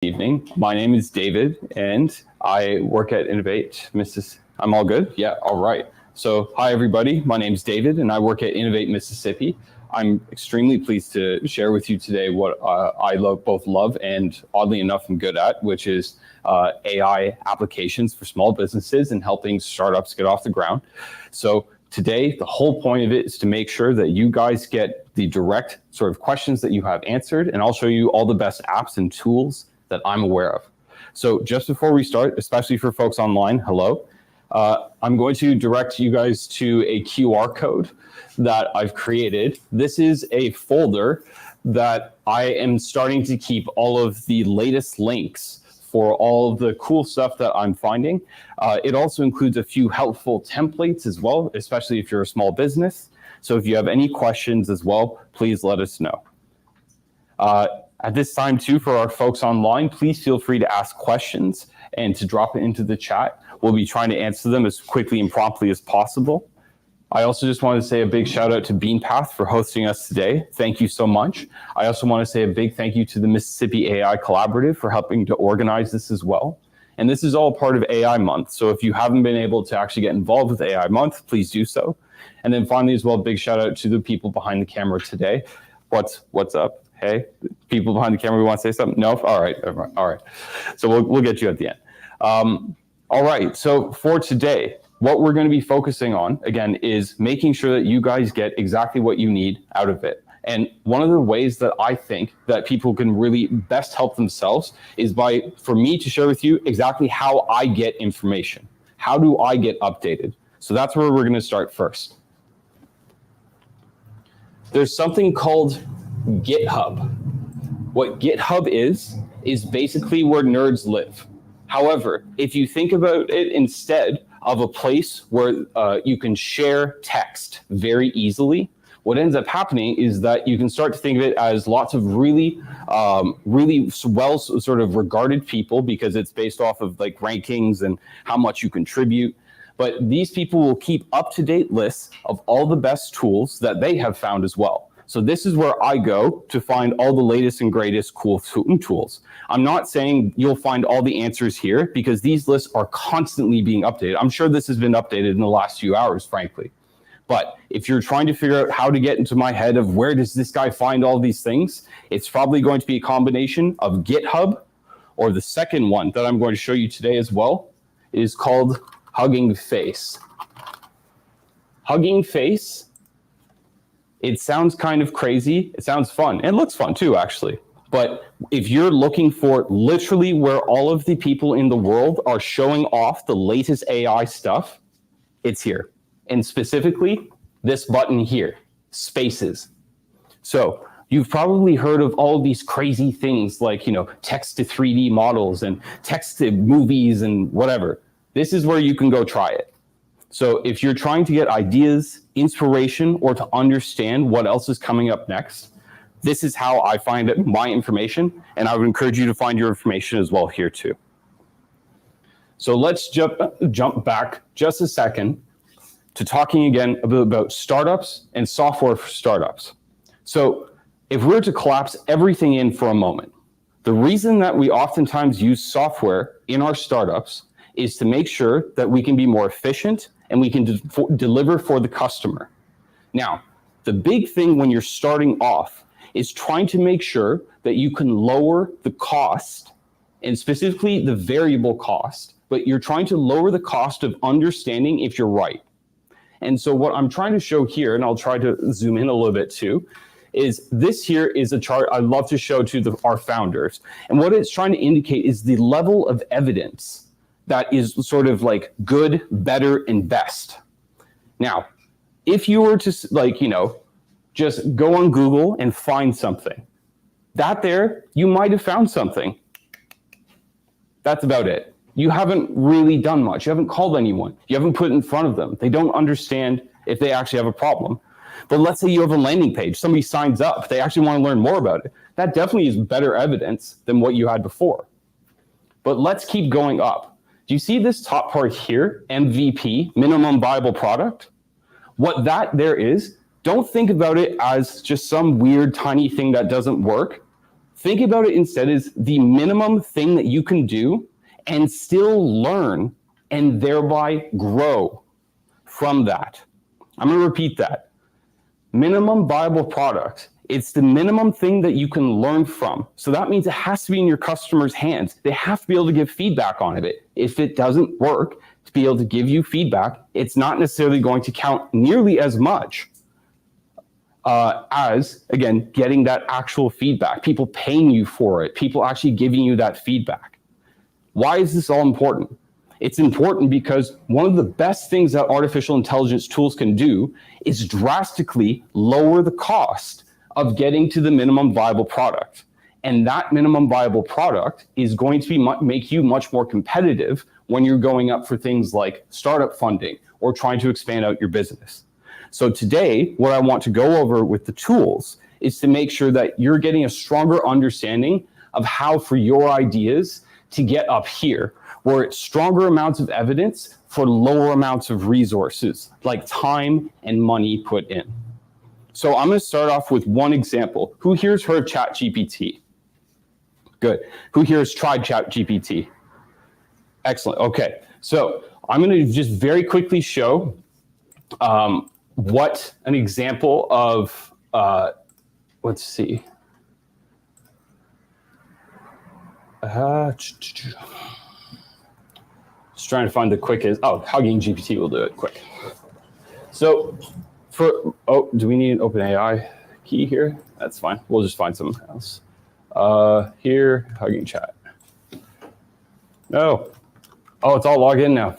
Evening. My name is David, and I work at Innovate Mississippi. I'm all good? Yeah, all right. So, hi everybody. My name is David, and I work at Innovate Mississippi. I'm extremely pleased to share with you today what I both love and, oddly enough, am good at, which is AI applications for small businesses and helping startups get off the ground. So today, the whole point of it is to make sure that you guys get the direct sort of questions that you have answered, and I'll show you all the best apps and tools that I'm aware of. So just before we start, especially for folks online, hello, I'm going to direct you guys to a QR code that I've created. This is a folder that I am starting to keep all of the latest links for all the cool stuff that I'm finding. It also includes a few helpful templates as well, especially if you're a small business. So if you have any questions as well, please let us know. At this time too, for our folks online, please feel free to ask questions and to drop it into the chat. We'll be trying to answer them as quickly and promptly as possible. I also just want to say a big shout out to BeanPath for hosting us today. Thank you so much. I also want to say a big thank you to the Mississippi AI Collaborative for helping to organize this as well. And this is all part of AI Month. So if you haven't been able to actually get involved with AI Month, please do so. And then finally as well, big shout out to the people behind the camera today. What's up? Hey, people behind the camera, we want to say something? No? All right. So we'll get you at the end. All right, so for today, what we're going to be focusing on, again, is making sure that you guys get exactly what you need out of it. And one of the ways that I think that people can really best help themselves is for me to share with you exactly how I get information. How do I get updated? So that's where we're going to start first. There's something called GitHub. What GitHub is basically where nerds live. However, if you think about it instead of a place where you can share text very easily, what ends up happening is that you can start to think of it as lots of really well sort of regarded people, because it's based off of like rankings and how much you contribute. But these people will keep up-to-date lists of all the best tools that they have found as well. So this is where I go to find all the latest and greatest cool tools. I'm not saying you'll find all the answers here, because these lists are constantly being updated. I'm sure this has been updated in the last few hours, frankly. But if you're trying to figure out how to get into my head of where does this guy find all these things, it's probably going to be a combination of GitHub, or the second one that I'm going to show you today as well is called Hugging Face. Hugging Face. It sounds kind of crazy. It sounds fun. It looks fun too, actually. But if you're looking for literally where all of the people in the world are showing off the latest AI stuff, it's here. And specifically, this button here, Spaces. So you've probably heard of all of these crazy things like, text to 3D models and text to movies and whatever. This is where you can go try it. So if you're trying to get ideas, inspiration, or to understand what else is coming up next, this is how I find my information, and I would encourage you to find your information as well here too. So let's jump back just a second to talking again about startups and software for startups. So if we were to collapse everything in for a moment, the reason that we oftentimes use software in our startups is to make sure that we can be more efficient and we can deliver for the customer. Now, the big thing when you're starting off is trying to make sure that you can lower the cost, and specifically the variable cost, but you're trying to lower the cost of understanding if you're right. And so what I'm trying to show here, and I'll try to zoom in a little bit too, is this here is a chart I love to show to our founders. And what it's trying to indicate is the level of evidence that is sort of like good, better, and best. Now, if you were to just go on Google and find something, you might have found something. That's about it. You haven't really done much. You haven't called anyone. You haven't put it in front of them. They don't understand if they actually have a problem. But let's say you have a landing page. Somebody signs up. They actually want to learn more about it. That definitely is better evidence than what you had before. But let's keep going up. Do you see this top part here, MVP, minimum viable product? What that there is, don't think about it as just some weird tiny thing that doesn't work. Think about it instead as the minimum thing that you can do and still learn and thereby grow from that. I'm going to repeat that. Minimum viable product. It's the minimum thing that you can learn from. So that means it has to be in your customer's hands. They have to be able to give feedback on it. If it doesn't work, to be able to give you feedback, it's not necessarily going to count nearly as much as, again, getting that actual feedback, people paying you for it, people actually giving you that feedback. Why is this all important? It's important because one of the best things that artificial intelligence tools can do is drastically lower the cost of getting to the minimum viable product. And that minimum viable product is going to make you much more competitive when you're going up for things like startup funding or trying to expand out your business. So today, what I want to go over with the tools is to make sure that you're getting a stronger understanding of how for your ideas to get up here, where it's stronger amounts of evidence for lower amounts of resources, like time and money put in. So I'm going to start off with one example. Who here's heard of ChatGPT? Good. Who here has tried ChatGPT? Excellent. Okay. So I'm going to just very quickly show what an example of, let's see. Just trying to find the quickest. Oh, Hugging GPT will do it quick. So do we need an OpenAI key here? That's fine. We'll just find something else. Here, Hugging Chat. No. Oh, it's all logged in now.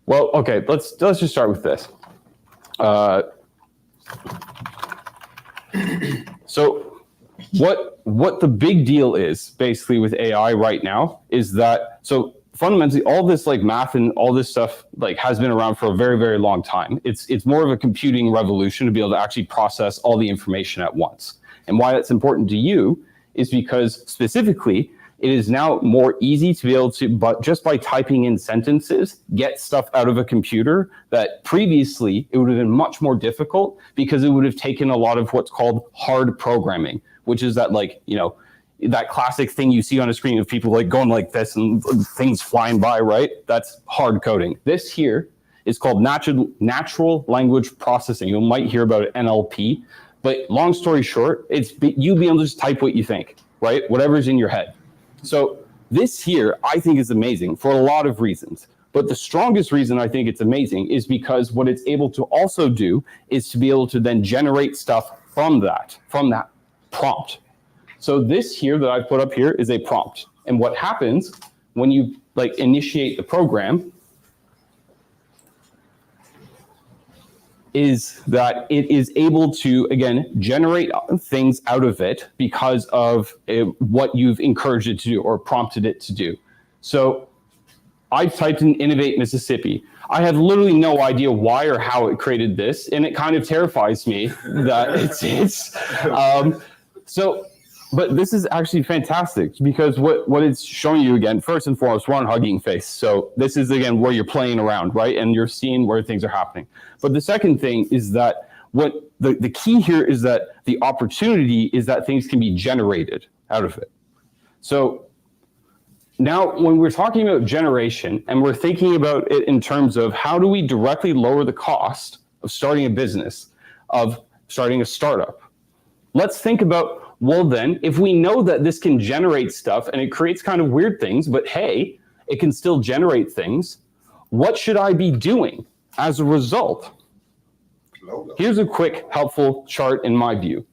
Well, okay, let's just start with this. So what the big deal is basically with AI right now is that, so fundamentally all this like math and all this stuff like has been around for a very, very long time. It's more of a computing revolution to be able to actually process all the information at once. And why that's important to you is because specifically it is now more easy to be able to, but just by typing in sentences, get stuff out of a computer that previously it would have been much more difficult because it would have taken a lot of what's called hard programming, which is that like, you know, that classic thing you see on a screen of people like going like this and things flying by, right? That's hard coding. This here is called natural language processing. You might hear about it, NLP, but long story short, it's you being able to just type what you think, right? Whatever's in your head. So this here, I think is amazing for a lot of reasons. But the strongest reason I think it's amazing is because what it's able to also do is to be able to then generate stuff from that prompt. So this here that I've put up here is a prompt. And what happens when you like initiate the program is that it is able to, again, generate things out of it because of what you've encouraged it to do or prompted it to do. So I've typed in Innovate Mississippi. I have literally no idea why or how it created this, and it kind of terrifies me that but this is actually fantastic because what it's showing you, again, first and foremost, we're on Hugging Face. So this is, again, where you're playing around, right? And you're seeing where things are happening. But the second thing is that what the key here is that the opportunity is that things can be generated out of it. So now when we're talking about generation and we're thinking about it in terms of how do we directly lower the cost of starting a business, of starting a startup, let's think about, well then, if we know that this can generate stuff and it creates kind of weird things, but hey, it can still generate things, what should I be doing as a result? Here's a quick, helpful chart in my view.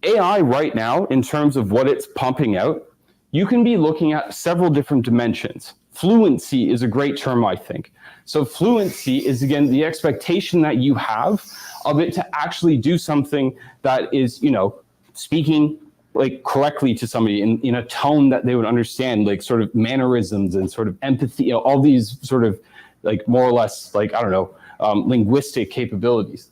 AI right now, in terms of what it's pumping out, you can be looking at several different dimensions. Fluency is a great term, I think. So fluency is, again, the expectation that you have of it to actually do something that is, you know, speaking like correctly to somebody in a tone that they would understand, like sort of mannerisms and sort of empathy, you know, all these sort of like more or less like, I don't know, linguistic capabilities.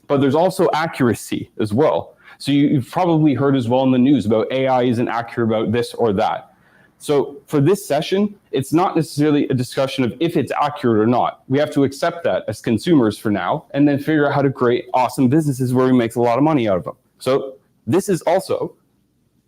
But there's also accuracy as well. So you've probably heard as well in the news about AI isn't accurate about this or that. So for this session, it's not necessarily a discussion of if it's accurate or not. We have to accept that as consumers for now, and then figure out how to create awesome businesses where we make a lot of money out of them. So this is also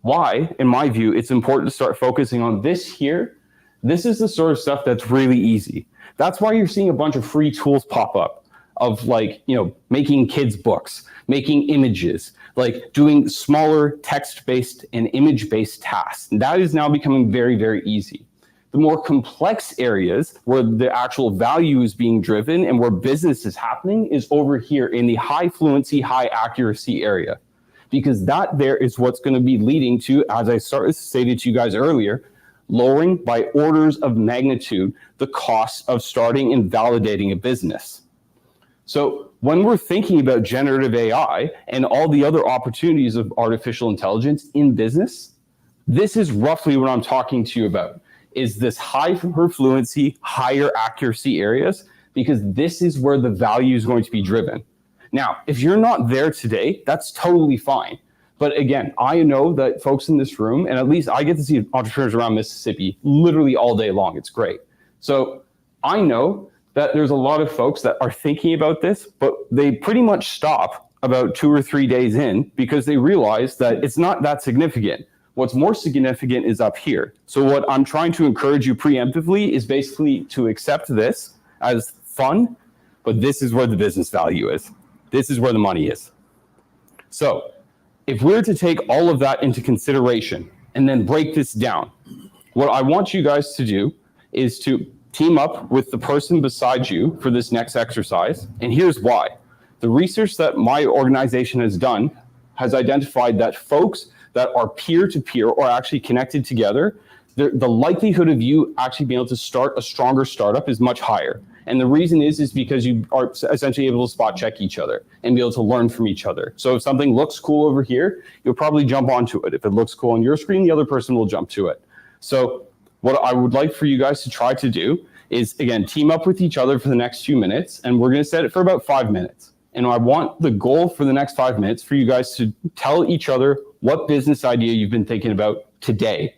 why, in my view, it's important to start focusing on this here. This is the sort of stuff that's really easy. That's why you're seeing a bunch of free tools pop up of like, making kids books, making images, like doing smaller text-based and image-based tasks. And that is now becoming very, very easy. The more complex areas where the actual value is being driven and where business is happening is over here in the high fluency, high accuracy area. Because that there is what's going to be leading to, as I stated to you guys earlier, lowering by orders of magnitude the cost of starting and validating a business. So when we're thinking about generative AI and all the other opportunities of artificial intelligence in business, this is roughly what I'm talking to you about, is this high fluency, higher accuracy areas, because this is where the value is going to be driven. Now, if you're not there today, that's totally fine. But again, I know that folks in this room, and at least I get to see entrepreneurs around Mississippi literally all day long. It's great. So I know that there's a lot of folks that are thinking about this, but they pretty much stop about 2 or 3 days in because they realize that it's not that significant. What's more significant is up here. So what I'm trying to encourage you preemptively is basically to accept this as fun, but this is where the business value is. This is where the money is. So if we're to take all of that into consideration and then break this down, what I want you guys to do is to team up with the person beside you for this next exercise. And here's why. The research that my organization has done has identified that folks that are peer-to-peer or actually connected together, the likelihood of you actually being able to start a stronger startup is much higher. And the reason is because you are essentially able to spot check each other and be able to learn from each other. So if something looks cool over here, you'll probably jump onto it. If it looks cool on your screen, the other person will jump to it. So what I would like for you guys to try to do is, again, team up with each other for the next few minutes, and we're going to set it for about 5 minutes. And I want the goal for the next 5 minutes for you guys to tell each other what business idea you've been thinking about today.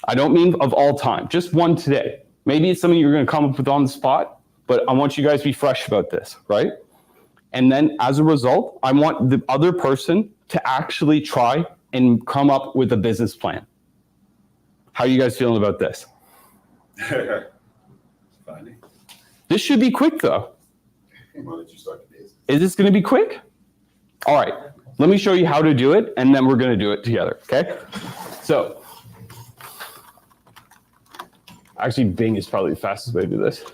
I don't mean of all time, just one today. Maybe it's something you're going to come up with on the spot, but I want you guys to be fresh about this, right? And then as a result, I want the other person to actually try and come up with a business plan. How are you guys feeling about this? Funny. This should be quick though. Why don't you start the business? Is this going to be quick? All right, let me show you how to do it, and then we're going to do it together, okay? So, actually, Bing is probably the fastest way to do this.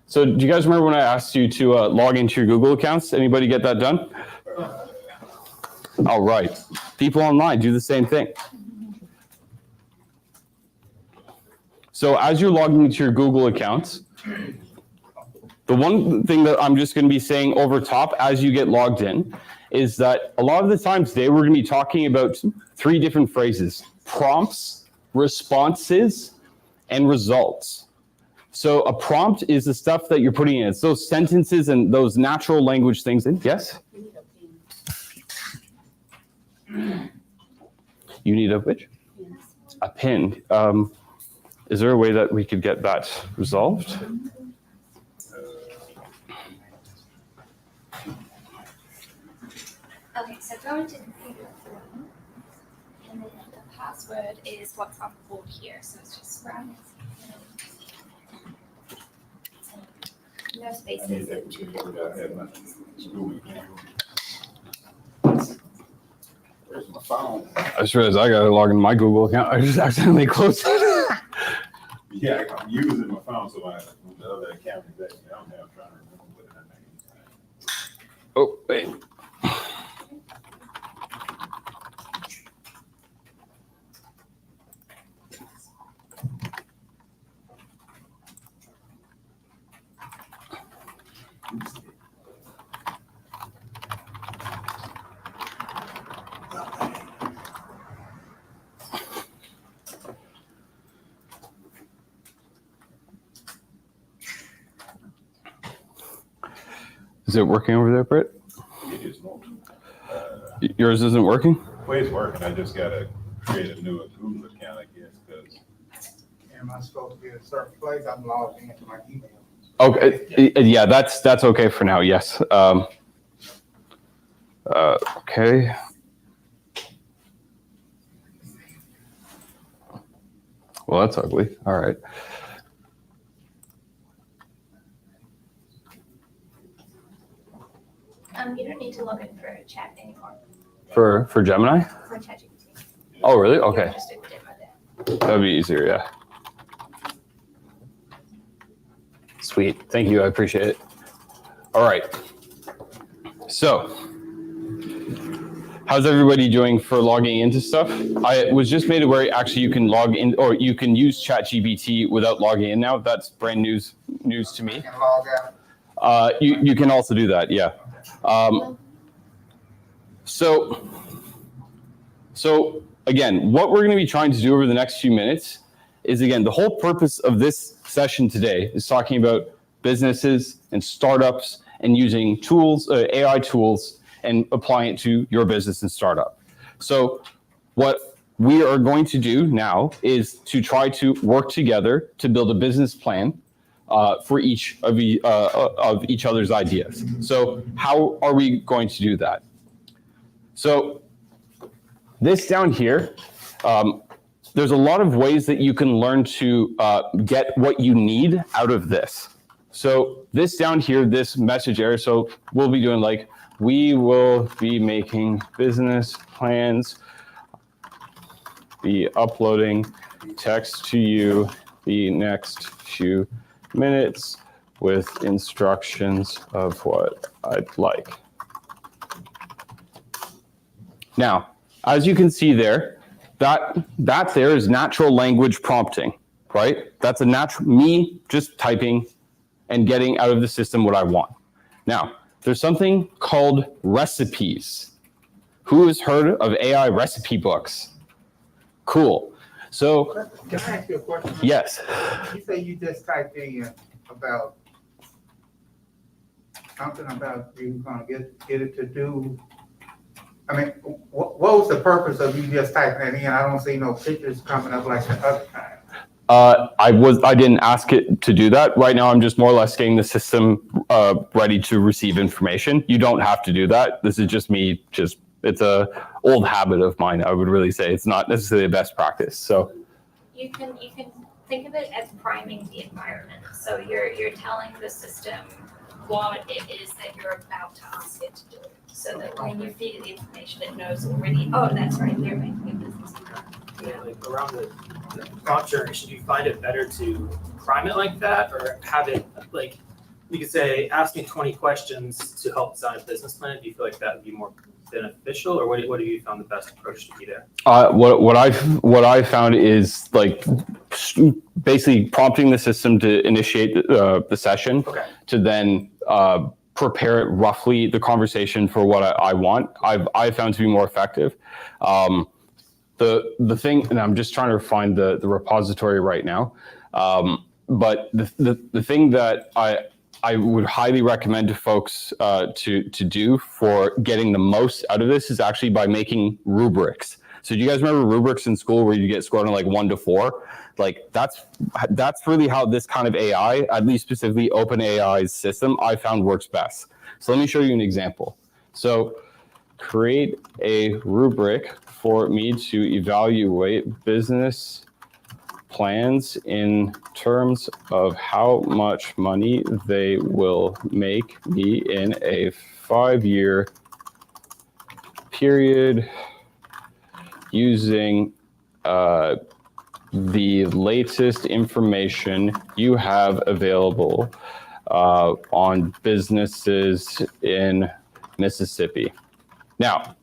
So, do you guys remember when I asked you to log into your Google accounts? Anybody get that done? All right. People online do the same thing. So as you're logging into your Google accounts, the one thing that I'm just going to be saying over top as you get logged in is that a lot of the times today we're going to be talking about 3 different phrases: prompts, responses, and results. So a prompt is the stuff that you're putting in. It's those sentences and those natural language things. And yes? You need a which? A pin. Is there a way that we could get that resolved? Okay, so go into computer form, and then the password is what's on the board here. So it's just round. No spaces. Where's my phone? I just realized I got to log into my Google account. I just accidentally closed it. Yeah, I'm using my phone, so the other account is actually on there. I'm trying to remember what her name is. Oh, wait. Is it working over there, Britt? It is not. Yours isn't working? way it's working, I just gotta create a new Google account, I guess, because Am I supposed to be in a certain place? I'm logged into my email. Okay, yeah, that's okay for now, yes. Okay. Well, that's ugly, all right. You don't need to log in for chat anymore, For Gemini? for ChatGPT. Oh, really? You Okay, can just do the demo there. that'd be easier, yeah. Sweet, thank you, I appreciate it. All right, so how's everybody doing for logging into stuff? I was just made aware actually you can log in, or you can use ChatGPT without logging in now. That's brand news to me. You can log out. You can also do that, yeah. So again, what we're going to be trying to do over the next few minutes is, again, the whole purpose of this session today is talking about businesses and startups and using tools, AI tools, and applying it to your business and startup. So what we are going to do now is to try to work together to build a business plan for each of each other's ideas. So how are we going to do that? So this down here, there's a lot of ways that you can learn to get what you need out of this. So this down here, this message area, so we'll be doing like, we will be making business plans, be uploading text to you the next few minutes with instructions of what I'd like. Now, as you can see there, that there is natural language prompting, right? That's a natural, me just typing and getting out of the system what I want. Now, there's something called recipes. Who has heard of AI recipe books? Cool. So, Can I ask you a question? yes. You say you just typed in about something about you gonna get it to do. I mean, what was the purpose of you just typing that in? I don't see no pictures coming up like the other time. I didn't ask it to do that. Right now, I'm just more or less getting the system ready to receive information. You don't have to do that. This is just me. It's a old habit of mine. I would really say it's not necessarily the best practice. So You can think of it as priming the environment. So you're telling the system what it is that you're about to ask it to do. So that when you feed it the information, it knows already, oh, that's right, they're making a business plan. Yeah, like around the prompt generation, do you find it better to prime it like that, or have it like, you could say, ask me 20 questions to help design a business plan? Do you feel like that would be more beneficial, or what have you found the best approach to be there? what I found is like basically prompting the system to initiate the session, Okay. to then prepare it roughly the conversation for what I want. I've found to be more effective. The thing, and I'm just trying to find the repository right now, but the thing that I would highly recommend to folks to do for getting the most out of this is actually by making rubrics. So do you guys remember rubrics in school where you get scored on like 1 to 4? Like that's really how this kind of AI, at least specifically OpenAI's system, I found works best. So let me show you an example. So create a rubric for me to evaluate business plans in terms of how much money they will make me in a 5-year period using the latest information you have available on businesses in Mississippi. Now,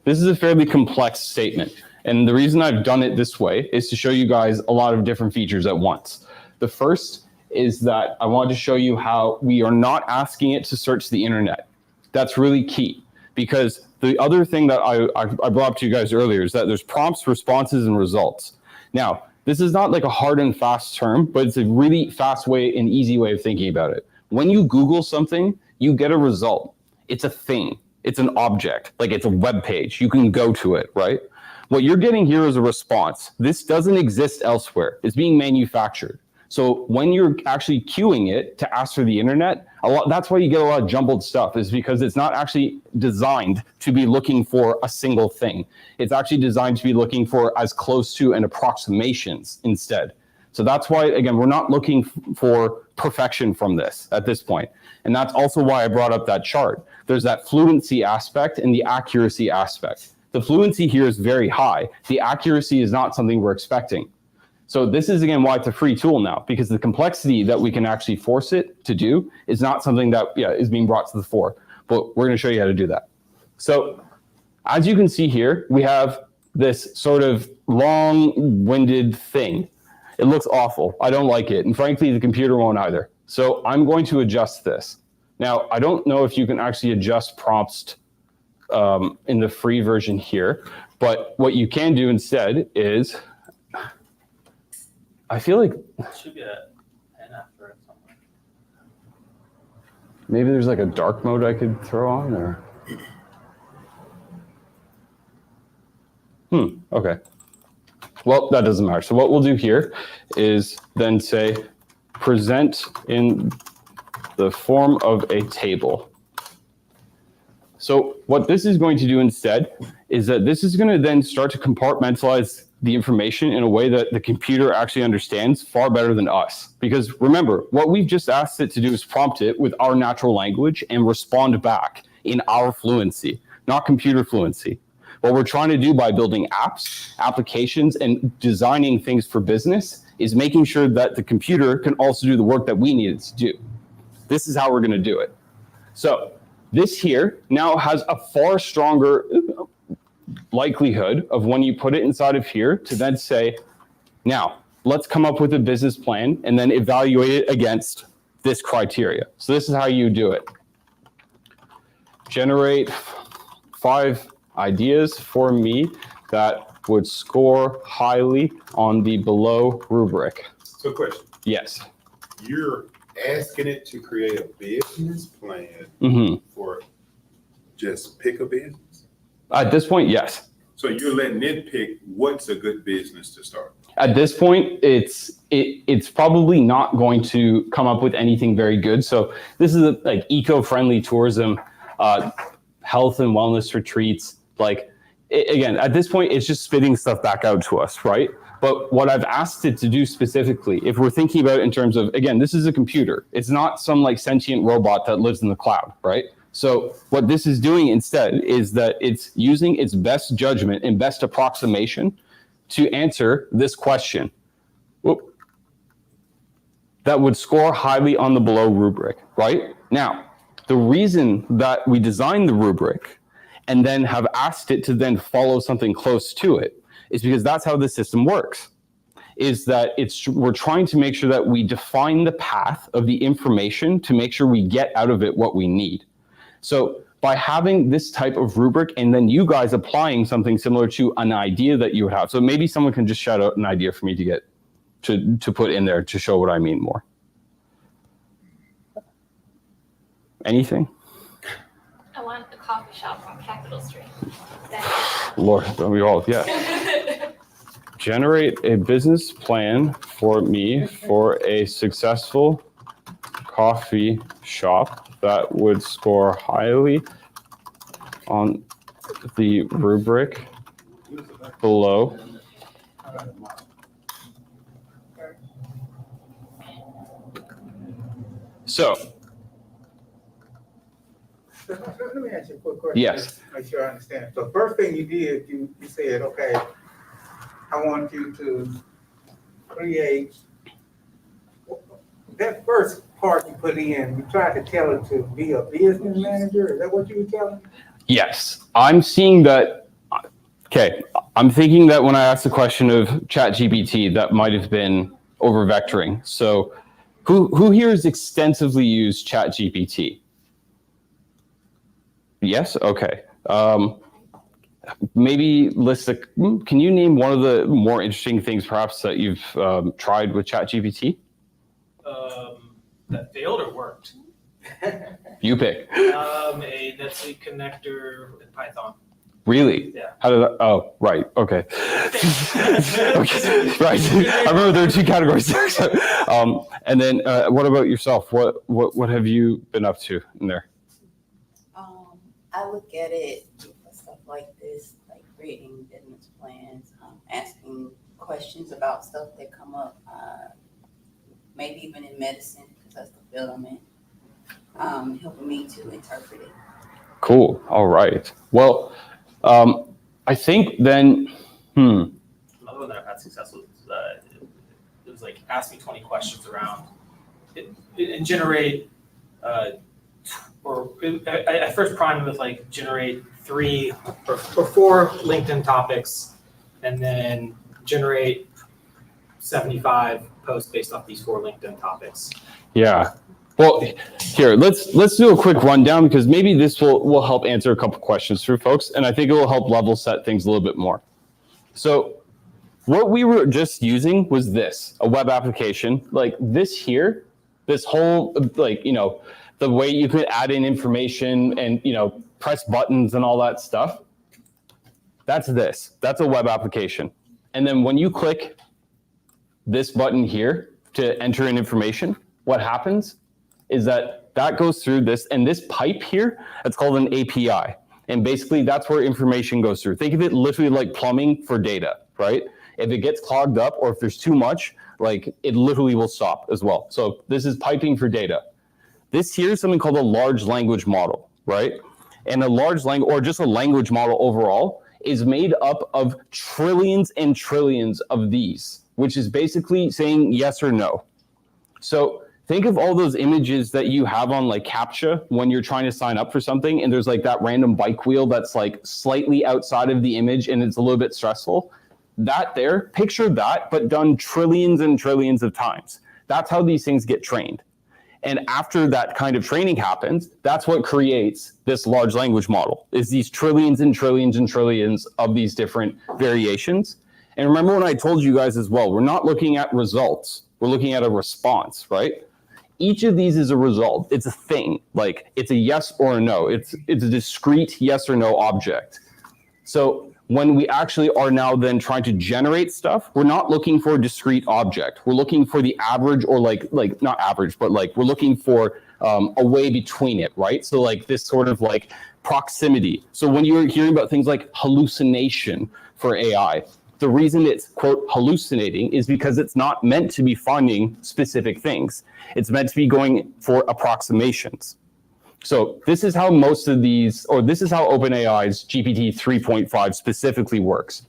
this is a fairly complex statement. And the reason I've done it this way is to show you guys a lot of different features at once. The first is that I want to show you how we are not asking it to search the internet. That's really key, because the other thing that I brought up to you guys earlier is that there's prompts, responses, and results. Now, this is not like a hard and fast term, but it's a really fast way and easy way of thinking about it. When you Google something, you get a result. It's a thing. It's an object, like it's a web page. You can go to it, right? What you're getting here is a response. This doesn't exist elsewhere. It's being manufactured. So when you're actually queuing it to ask for the internet, that's why you get a lot of jumbled stuff, is because it's not actually designed to be looking for a single thing. It's actually designed to be looking for as close to an approximations instead. So that's why, again, we're not looking for perfection from this at this point. And that's also why I brought up that chart. There's that fluency aspect and the accuracy aspect. The fluency here is very high. The accuracy is not something we're expecting. So this is, again, why it's a free tool now, because the complexity that we can actually force it to do is not something that is being brought to the fore. But we're going to show you how to do that. So as you can see here, we have this sort of long-winded thing. It looks awful. I don't like it. And frankly, the computer won't either. So I'm going to adjust this. Now, I don't know if you can actually adjust prompts in the free version here, but what you can do instead is, I feel like It should be a pen after it somewhere. maybe there's like a dark mode I could throw on, or okay. Well, that doesn't matter. So what we'll do here is then say present in the form of a table. So what this is going to do instead is that this is going to then start to compartmentalize the information in a way that the computer actually understands far better than us. Because remember, what we've just asked it to do is prompt it with our natural language and respond back in our fluency, not computer fluency. What we're trying to do by building apps, applications, and designing things for business is making sure that the computer can also do the work that we need it to do. This is how we're going to do it. So this here now has a far stronger likelihood of when you put it inside of here to then say, now let's come up with a business plan and then evaluate it against this criteria. So this is how you do it. Generate 5 ideas for me that would score highly on the below rubric. So question, Yes. you're asking it to create a business plan for just pick a business? At this point, yes. So you're letting it pick what's a good business to start? At this point, it's probably not going to come up with anything very good. So this is like eco-friendly tourism, health and wellness retreats. Again, at this point, it's just spitting stuff back out to us, right? But what I've asked it to do specifically, if we're thinking about it in terms of, again, this is a computer. It's not some like sentient robot that lives in the cloud, right? So what this is doing instead is that it's using its best judgment and best approximation to answer this question. Whoop. That would score highly on the below rubric, right? Now, the reason that we designed the rubric and then have asked it to then follow something close to it is because that's how the system works, is that we're trying to make sure that we define the path of the information to make sure we get out of it what we need. So by having this type of rubric and then you guys applying something similar to an idea that you would have. So maybe someone can just shout out an idea for me to get to put in there to show what I mean more. Anything? I want a coffee shop on Capitol Street. Lord, we all, yeah. Generate a business plan for me for a successful coffee shop that would score highly on the rubric below. So, Let me ask you a quick question. Yes. Just to make sure I understand. So first thing you did, you said, okay, I want you to create, that first part you put in, you tried to tell it to be a business manager? Is that what you were telling me? yes, I'm seeing that. Okay, I'm thinking that when I asked the question of ChatGPT, that might have been over vectoring. So who here has extensively used ChatGPT? Yes, okay. Maybe can you name one of the more interesting things perhaps that you've tried with ChatGPT? That failed or worked? You pick. A NetSuite connector with Python. Really? Yeah. How did I? Oh, right. Okay. Okay. Right. I remember there were two categories there. So, and then what about yourself? What have you been up to in there? I look at it for stuff like this, like creating business plans, asking questions about stuff that come up, maybe even in medicine, because that's the field I'm in, helping me to interpret it. Cool. All right. Well, I think then, Another one that I've had success with is it was like ask me 20 questions around it and generate, I first primed with like generate 3 or 4 LinkedIn topics and then generate 75 posts based off these 4 LinkedIn topics. yeah. Well, here, let's do a quick rundown because maybe this will help answer a couple questions for folks, and I think it will help level set things a little bit more. So what we were just using was this, a web application. Like this here, this whole, like, you know, the way you could add in information and, you know, press buttons and all that stuff. That's this. That's a web application. And then when you click this button here to enter in information, what happens is that goes through this, and this pipe here, it's called an API. And basically that's where information goes through. Think of it literally like plumbing for data, right? If it gets clogged up or if there's too much, like it literally will stop as well. So this is piping for data. This here is something called a large language model, right? And a large language, or just a language model overall, is made up of trillions and trillions of these, which is basically saying yes or no. So think of all those images that you have on like CAPTCHA when you're trying to sign up for something and there's like that random bike wheel that's like slightly outside of the image and it's a little bit stressful. That there, picture that, but done trillions and trillions of times. That's how these things get trained. And after that kind of training happens, that's what creates this large language model, is these trillions and trillions and trillions of these different variations. And remember when I told you guys as well, we're not looking at results, we're looking at a response, right? Each of these is a result. It's a thing, like it's a yes or a no. It's a discrete yes or no object. So when we actually are now then trying to generate stuff, we're not looking for a discrete object. We're looking for the average, or like not average, but like we're looking for a way between it, right? So like this sort of like proximity. So when you're hearing about things like hallucination for AI, the reason it's, quote, hallucinating is because it's not meant to be finding specific things. It's meant to be going for approximations. So this is how most of these, or this is how OpenAI's GPT 3.5 specifically works.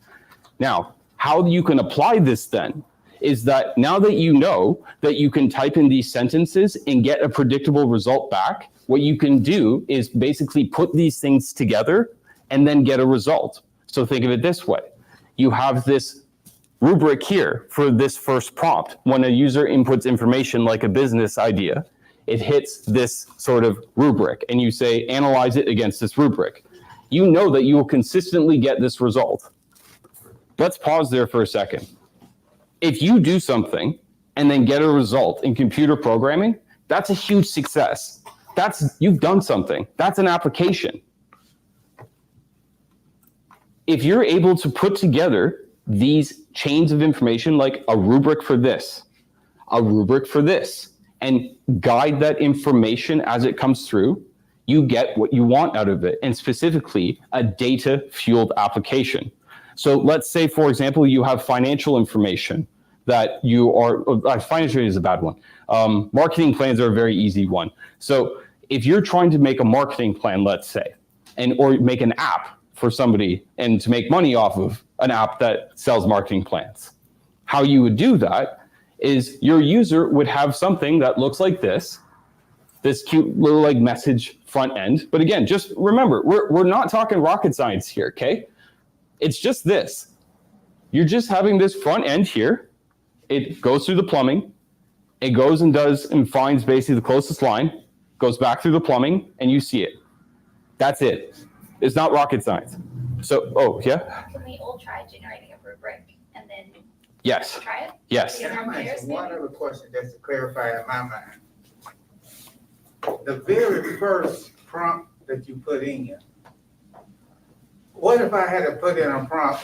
Now, how you can apply this then is that now that you know that you can type in these sentences and get a predictable result back, what you can do is basically put these things together and then get a result. So think of it this way. You have this rubric here for this first prompt. When a user inputs information like a business idea, it hits this sort of rubric and you say, analyze it against this rubric. You know that you will consistently get this result. Let's pause there for a second. If you do something and then get a result in computer programming, that's a huge success. You've done something. That's an application. If you're able to put together these chains of information, like a rubric for this, a rubric for this, and guide that information as it comes through, you get what you want out of it, and specifically a data-fueled application. So let's say, for example, you have financial information that you are, financial is a bad one. Marketing plans are a very easy one. So if you're trying to make a marketing plan, let's say, or make an app for somebody and to make money off of an app that sells marketing plans, how you would do that is your user would have something that looks like this cute little like message front end. But again, just remember, we're not talking rocket science here, okay? It's just this. You're just having this front end here. It goes through the plumbing. It goes and does and finds basically the closest line, goes back through the plumbing, and you see it. That's it. It's not rocket science. So, oh, yeah? Can we all try generating a rubric and then Yes. try it? Yes. Yeah. One other question just to clarify in my mind. the very first prompt that you put in, what if I had to put in a prompt,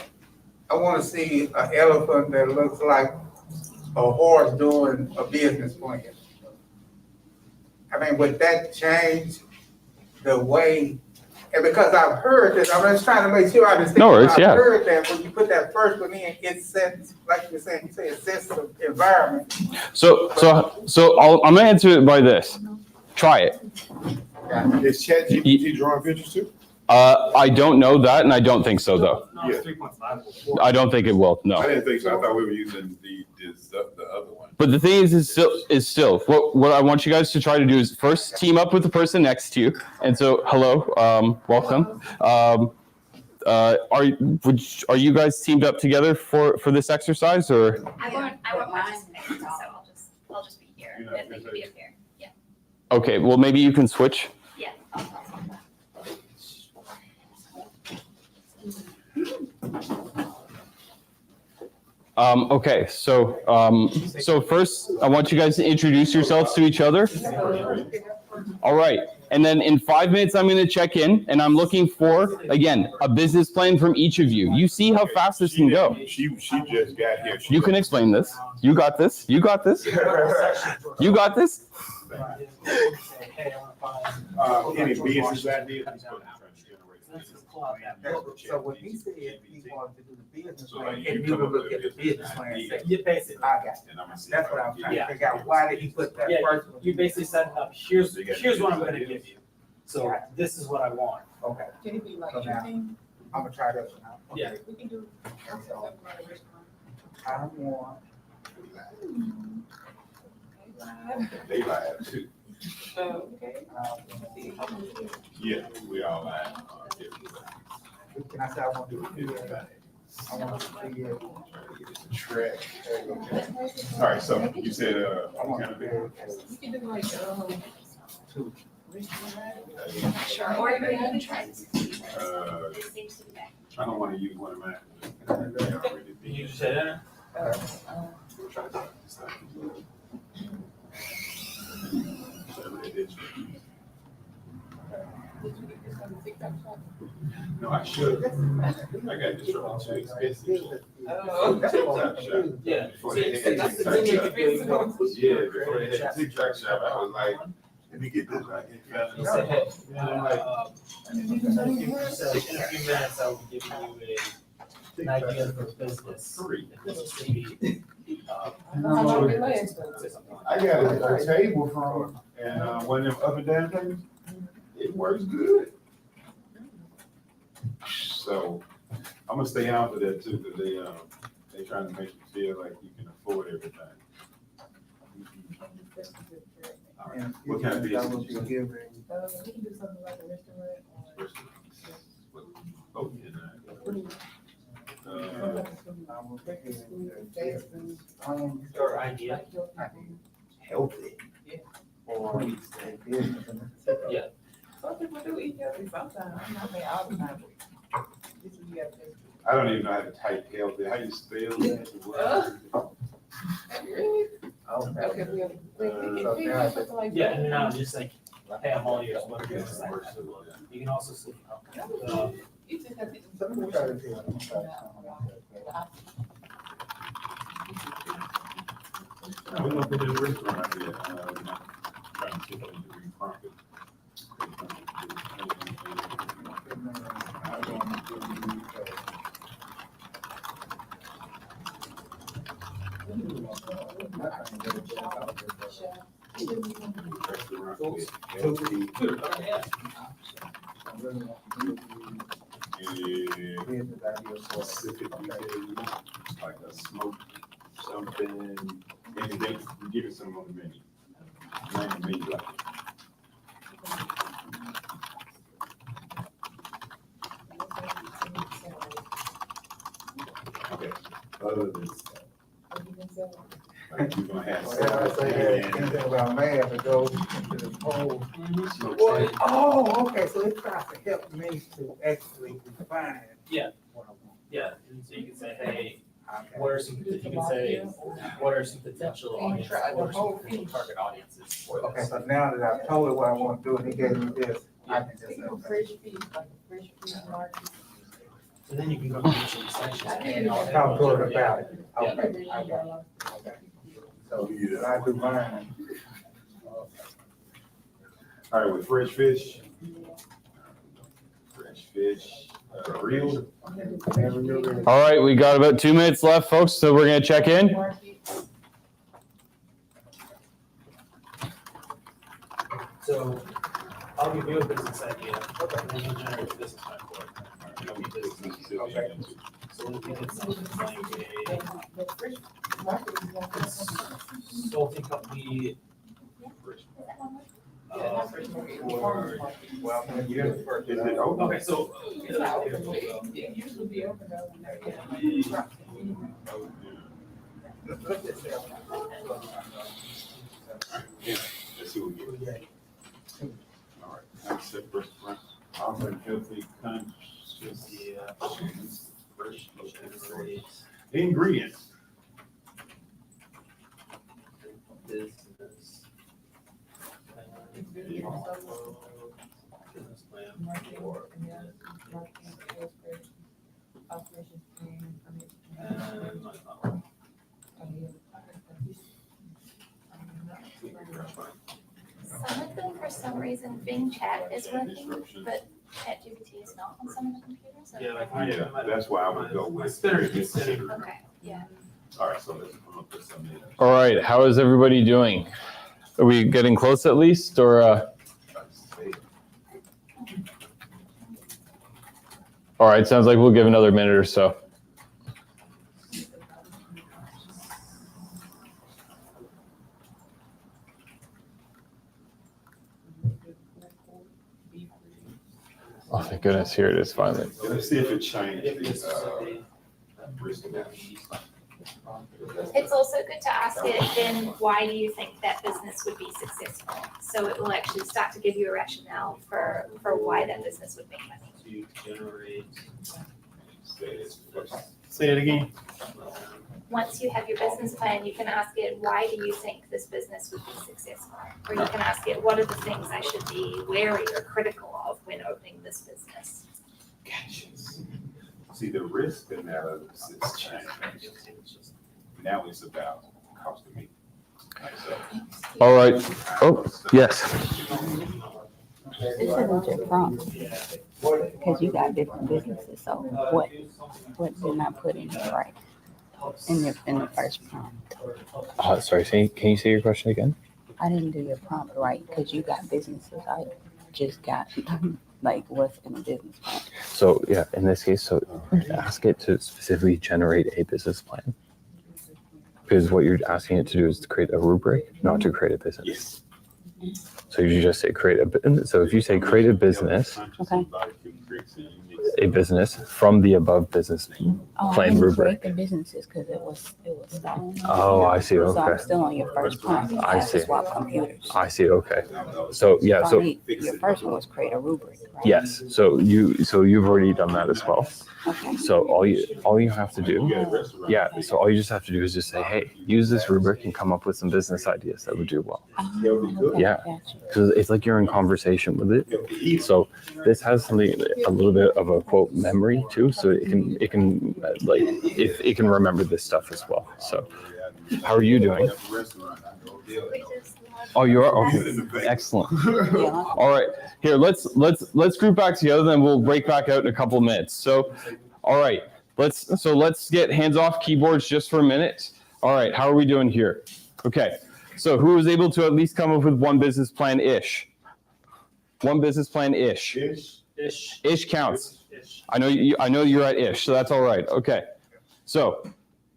I want to see an elephant that looks like a horse doing a business plan? I mean, would that change the way, and because I've heard this, I'm just trying to make sure I understand. No worries, yeah. I've heard that when you put that first one in, it sets, like you're saying, you say it sets the environment. So I'm gonna answer it by this. Try it. Is ChatGPT drawing pictures too? I don't know that, and I don't think so, though. No, it's 3.5. I don't think it will. No. I didn't think so. I thought we were using the other one. But the thing is still what I want you guys to try to do is first team up with the person next to you. And so, hello, welcome. Are you guys teamed up together for this exercise, or? I won't participate, so I'll just be here. You're not If they can be up here. Yeah. Okay, well, maybe you can switch. Yeah. Okay, so first I want you guys to introduce yourselves to each other. All right, and then in 5 minutes I'm going to check in, and I'm looking for, again, a business plan from each of you. You see how fast this can go. She just got here. You can explain this. You got this. You got this. You got this. Any business ideas? So when he said he wanted to do the business So, plan, like, and you you would come look up at the with business plan and say, You basically, I got it. And I'm gonna see. That's what I'm trying Yeah. to figure out. Why did he put that yeah, first one? you basically set up, here's what I'm gonna give you. So this is what I want. Okay, Can it be like So now- anything? I'm gonna try this one out. Okay. Yeah. We can do something like a restaurant. I want, They live too. Okay. Yeah, we all live. can I say I want to do it? I want to see it. Track. All right, so you said, I what want kind to of do big? We can do like, two. Sure. Or you can try this. Uh, It seems to be back. I don't want to use one of mine. You just said enter? No, I should. I got this from too expensive. That's what I'm doing. Yeah. Before they had That's the TikTok thing. shop. Yeah, before they had TikTok shop, I was like, let me get this right You here. said, hey, in a few minutes, I will give you an idea for business. Three. in Mississippi. I got a table from, and one of them up and down things, it works good. So, I'm gonna stay on for that too, because they trying to make you feel like you can afford everything. All right. What kind of That business? would be giving. we can do something like a restaurant Oh, yeah. I was thinking, Your idea. healthy. Yeah. Or business. Yeah. Some people do eat healthy sometimes, I'm not saying all the time. This is, you got to. I don't even know how to type healthy. How you spell that? Really? Okay. Okay, we So can now do something like Yeah, that. and then I'm just like, hey, I'm all yours. What do you think? You can also see. You just have to. So let me try to do it. I'm gonna try something. We're gonna put in a restaurant out there. Trying to see if we can reprompt it. Restaurant with healthy, specific details, like a smoke, something, anything, give it some on the menu. Name the menu like it. Okay, other than, like, you're gonna have. Well, I say that, anything about math, it goes into the whole. Smoke Well, salad. oh, okay, so it tries to help me to actually define Yeah. what I want. Yeah, and so you can say, hey, what are some, you can say, what are some potential audiences, what are some potential target audiences for Okay, this? so now that I've told her what I want to do and he gave me this, I can just. Fresh fish, like fresh fish market. So then you can go to each of these sections. and all that. Talk to her about it. Yeah. Okay, I got it. Okay. So when I do mine. All right, with fresh fish. Fresh fish, grilled. All right, we got about 2 minutes left, folks, so we're gonna check in. So I'll give you a business idea, and then you'll generate a business plan for it. It'll be business. Okay. So what if we did something like The fresh market is one. a consulting company, or, Well, you're the first. Is it open? okay, so. It usually be open though when they're. Look at this. Yeah, let's see what we get. All right, concept restaurant, offering healthy, conscious, fresh, ingredients. Business. Business plan for. And Some of them, for some reason, Bing Chat is working, but ChatGPT is not on some of the computers. Yeah, like Yeah, that's why I would go with. Spinner. Okay, yeah. All right, so let's come up with something. All right, how is everybody doing? Are we getting close at least, or? All right, sounds like we'll give another minute or so. Oh, thank goodness, here it is finally. Let's see if it changed the, risk analysis. It's also good to ask it then, why do you think that business would be successful? So it will actually start to give you a rationale for why that business would make money. to generate. Say it again. Once you have your business plan, you can ask it, why do you think this business would be successful? Or you can ask it, what are the things I should be wary or critical of when opening this business? See, the risk analysis is changed. Now it's about cost of meat. Like so. All right. Oh, yes. This isn't your prompt, because you got different businesses, so what you're not putting it right in the first prompt. Sorry, can you say your question again? I didn't do your prompt right, because you got businesses, I just got, like, what's in a business plan. So yeah, in this case, so ask it to specifically generate a business plan. Because what you're asking it to do is to create a rubric, not to create a business. Yes. So you just say create a business. So if you say create a business, Okay. a business from the above business. Oh, Plain I didn't rubric. create the businesses, because it was stopped. Oh, I see. So I'm Okay. still on your first prompt, you I have to see. swap computers. I see. Okay. So yeah. I So need- Your first one was create a rubric, right? yes. So you've already done that as well. Okay. So all you have to do, yeah. So all you just have to do is just say, hey, use this rubric and come up with some business ideas that would do well. Okay, Yeah. gotcha. Because it's like you're in conversation with it. So this has something, a little bit of a quote memory too. So it can like if it can remember this stuff as well. So how are you doing? Oh, you are? Okay. Excellent. Yeah. All right. Here, let's group back together, then we'll break back out in a couple minutes. So, all right. Let's get hands off keyboards just for a minute. All right. How are we doing here? Okay. So who was able to at least come up with one business plan-ish? One business plan-ish. Ish counts. I know you're at ish, so that's all right. Okay. So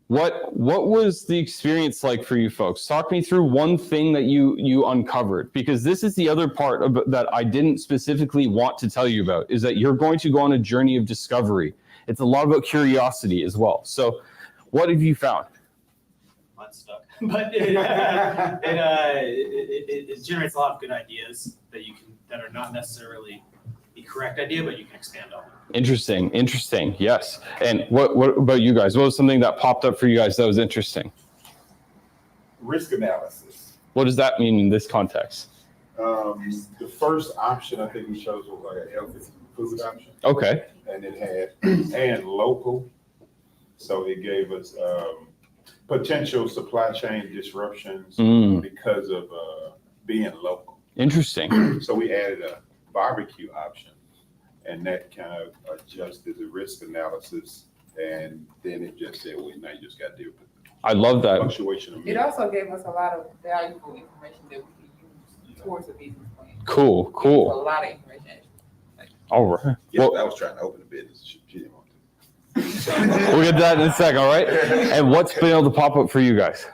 what was the experience like for you folks? Talk me through one thing that you uncovered, because this is the other part that I didn't specifically want to tell you about, is that you're going to go on a journey of discovery. It's a lot about curiosity as well. So what have you found? Mine's stuck. But it generates a lot of good ideas that are not necessarily the correct idea, but you can expand on it. Interesting. Yes. And what about you guys? What was something that popped up for you guys that was interesting? Risk analysis. What does that mean in this context? The first option I think we chose was like a healthy food option, Okay. and it had and local. So it gave us potential supply chain disruptions because of being local. Interesting. So we added a barbecue option, and that kind of adjusted the risk analysis, and then it just said, well, now you just got to deal with I love that. fluctuation of It meat. also gave us a lot of valuable information that we could use towards the business plan. Cool. It was a Cool. lot of information. All right. Yeah, Well, I was trying to open a business. She didn't want to. we'll get to that in a second. All right. And what's been able to pop up for you guys?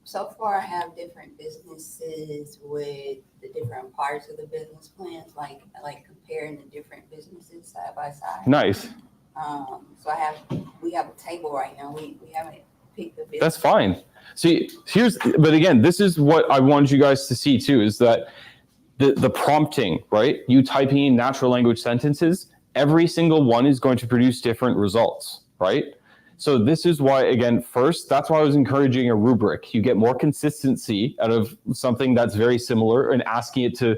So far, I have different businesses with the different parts of the business plans, like comparing the different businesses side by side. Nice. So we have a table right now. We haven't picked the business. That's fine. See, but again, this is what I wanted you guys to see too, is that the prompting, right? You typing in natural language sentences, every single one is going to produce different results, right? So this is why, again, first, that's why I was encouraging a rubric. You get more consistency out of something that's very similar and asking it to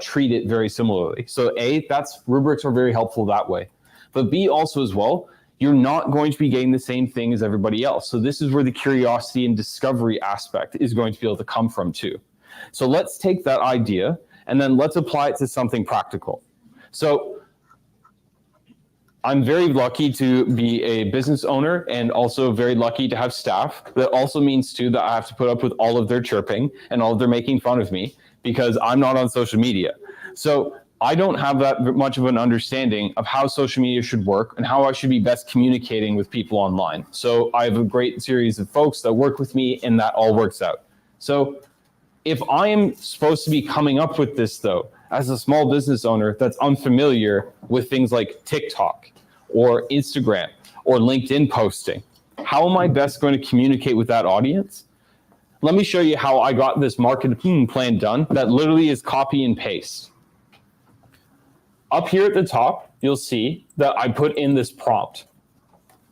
treat it very similarly. So A, rubrics are very helpful that way. But B, also as well, you're not going to be getting the same thing as everybody else. So this is where the curiosity and discovery aspect is going to be able to come from too. So let's take that idea and then let's apply it to something practical. So I'm very lucky to be a business owner and also very lucky to have staff. That also means too that I have to put up with all of their chirping and all of their making fun of me because I'm not on social media. So I don't have that much of an understanding of how social media should work and how I should be best communicating with people online. So I have a great series of folks that work with me and that all works out. So if I am supposed to be coming up with this though, as a small business owner that's unfamiliar with things like TikTok or Instagram or LinkedIn posting, how am I best going to communicate with that audience? Let me show you how I got this marketing plan done that literally is copy and paste. Up here at the top, you'll see that I put in this prompt.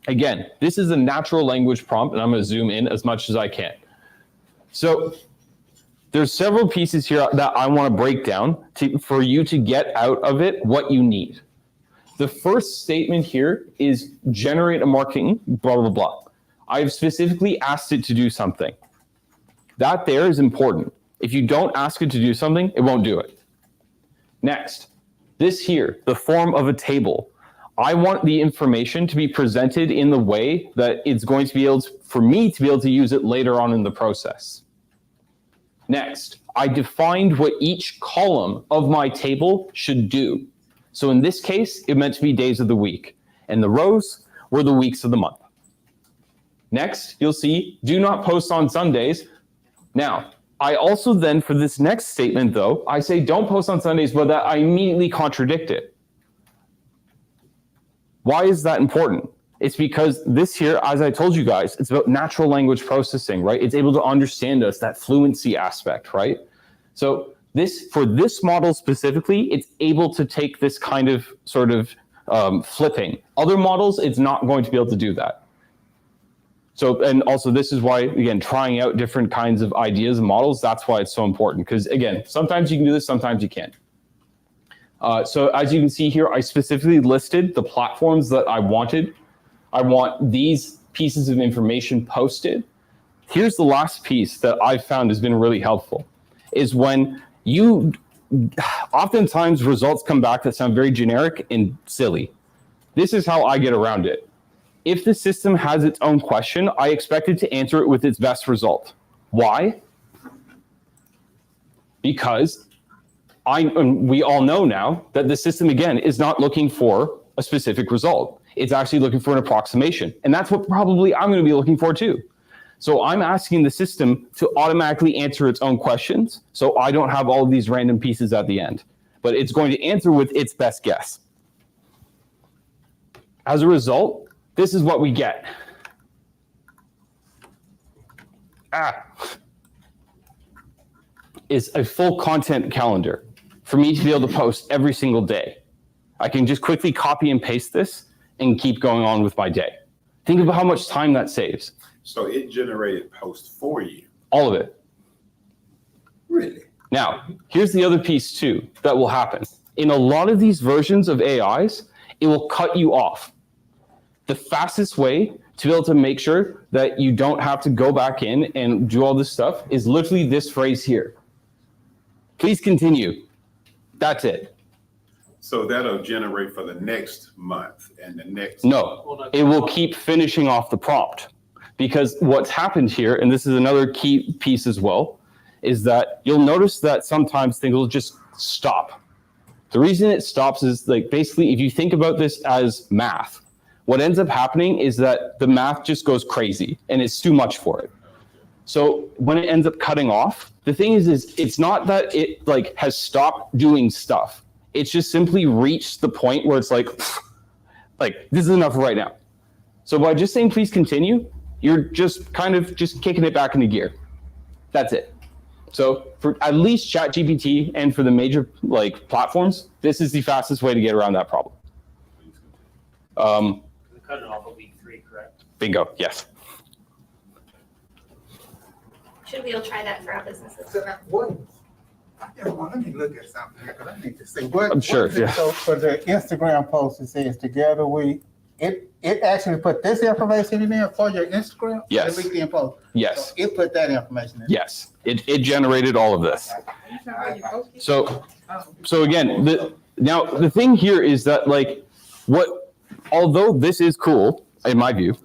Again, this is a natural language prompt, and I'm going to zoom in as much as I can. So there's several pieces here that I want to break down for you to get out of it what you need. The first statement here is generate a marketing, blah, blah, blah. I've specifically asked it to do something. That there is important. If you don't ask it to do something, it won't do it. Next. This here, the form of a table. I want the information to be presented in the way that it's going to be able to, for me to be able to use it later on in the process. Next, I defined what each column of my table should do. So in this case, it meant to be days of the week, and the rows were the weeks of the month. Next, you'll see, do not post on Sundays. Now, I also then, for this next statement though, I say don't post on Sundays, but that I immediately contradict it. Why is that important? It's because this here, as I told you guys, it's about natural language processing, right? It's able to understand us, that fluency aspect, right? So for this model specifically, it's able to take this kind of sort of flipping. Other models, it's not going to be able to do that. So, and also this is why, again, trying out different kinds of ideas and models, that's why it's so important. Because again, sometimes you can do this, sometimes you can't. So as you can see here, I specifically listed the platforms that I wanted. I want these pieces of information posted. Here's the last piece that I've found has been really helpful, is when oftentimes results come back that sound very generic and silly. This is how I get around it. If the system has its own question, I expect it to answer it with its best result. Why? Because we all know now that the system, again, is not looking for a specific result. It's actually looking for an approximation. And that's what probably I'm going to be looking for too. So I'm asking the system to automatically answer its own questions, so I don't have all of these random pieces at the end. But it's going to answer with its best guess. As a result, this is what we get. Is a full content calendar for me to be able to post every single day. I can just quickly copy and paste this and keep going on with my day. Think about how much time that saves. So it generated posts for you. All of it. Really? Now, here's the other piece too that will happen. In a lot of these versions of AIs, it will cut you off. The fastest way to be able to make sure that you don't have to go back in and do all this stuff is literally this phrase here. Please continue. That's it. So that'll generate for the next month and the next. No, it will keep finishing off the prompt. Because what's happened here, and this is another key piece as well, is that you'll notice that sometimes things will just stop. The reason it stops is like basically if you think about this as math, what ends up happening is that the math just goes crazy and it's too much for it. So when it ends up cutting off, the thing is it's not that it like has stopped doing stuff. It's just simply reached the point where it's like this is enough right now. So by just saying please continue, you're just kind of just kicking it back into gear. That's it. So for at least ChatGPT and for the major like platforms, this is the fastest way to get around that problem. We cut it off at week 3, correct? Bingo, yes. Should we all try that for our businesses? So that, what? Let me look at something here, because I need to see what. I'm sure, what is it? yeah. So for the Instagram post, it says together it actually put this information in there for your Instagram? Yes. The LinkedIn post? Yes, So it put that information in. yes. It generated all of this. So again, the thing here is that like although this is cool, in my view,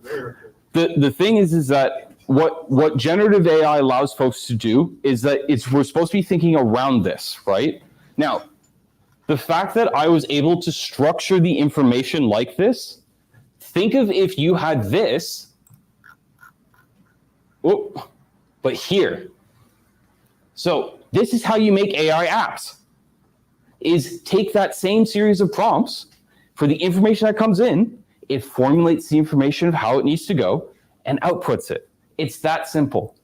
the thing is that what generative AI allows folks to do is that we're supposed to be thinking around this, right? Now, the fact that I was able to structure the information like this, think of if you had this, but here. So this is how you make AI apps, is take that same series of prompts for the information that comes in, it formulates the information of how it needs to go and outputs it. It's that simple.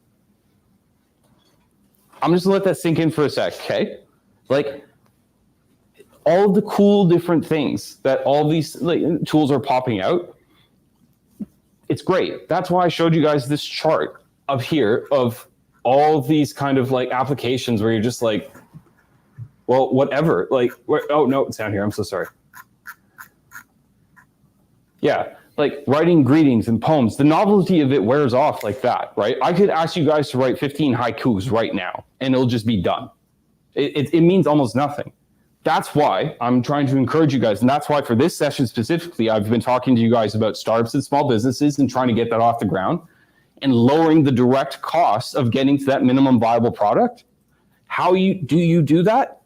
I'm just gonna let that sink in for a sec, okay? Like all of the cool different things that all these tools are popping out, it's great. That's why I showed you guys this chart of here of all of these kind of like applications where you're just like, well, whatever. Like, oh no, it's down here. I'm so sorry. Yeah, like writing greetings and poems. The novelty of it wears off like that, right? I could ask you guys to write 15 haikus right now, and it'll just be done. It means almost nothing. That's why I'm trying to encourage you guys, and that's why for this session specifically, I've been talking to you guys about startups and small businesses and trying to get that off the ground and lowering the direct costs of getting to that minimum viable product. How do you do that?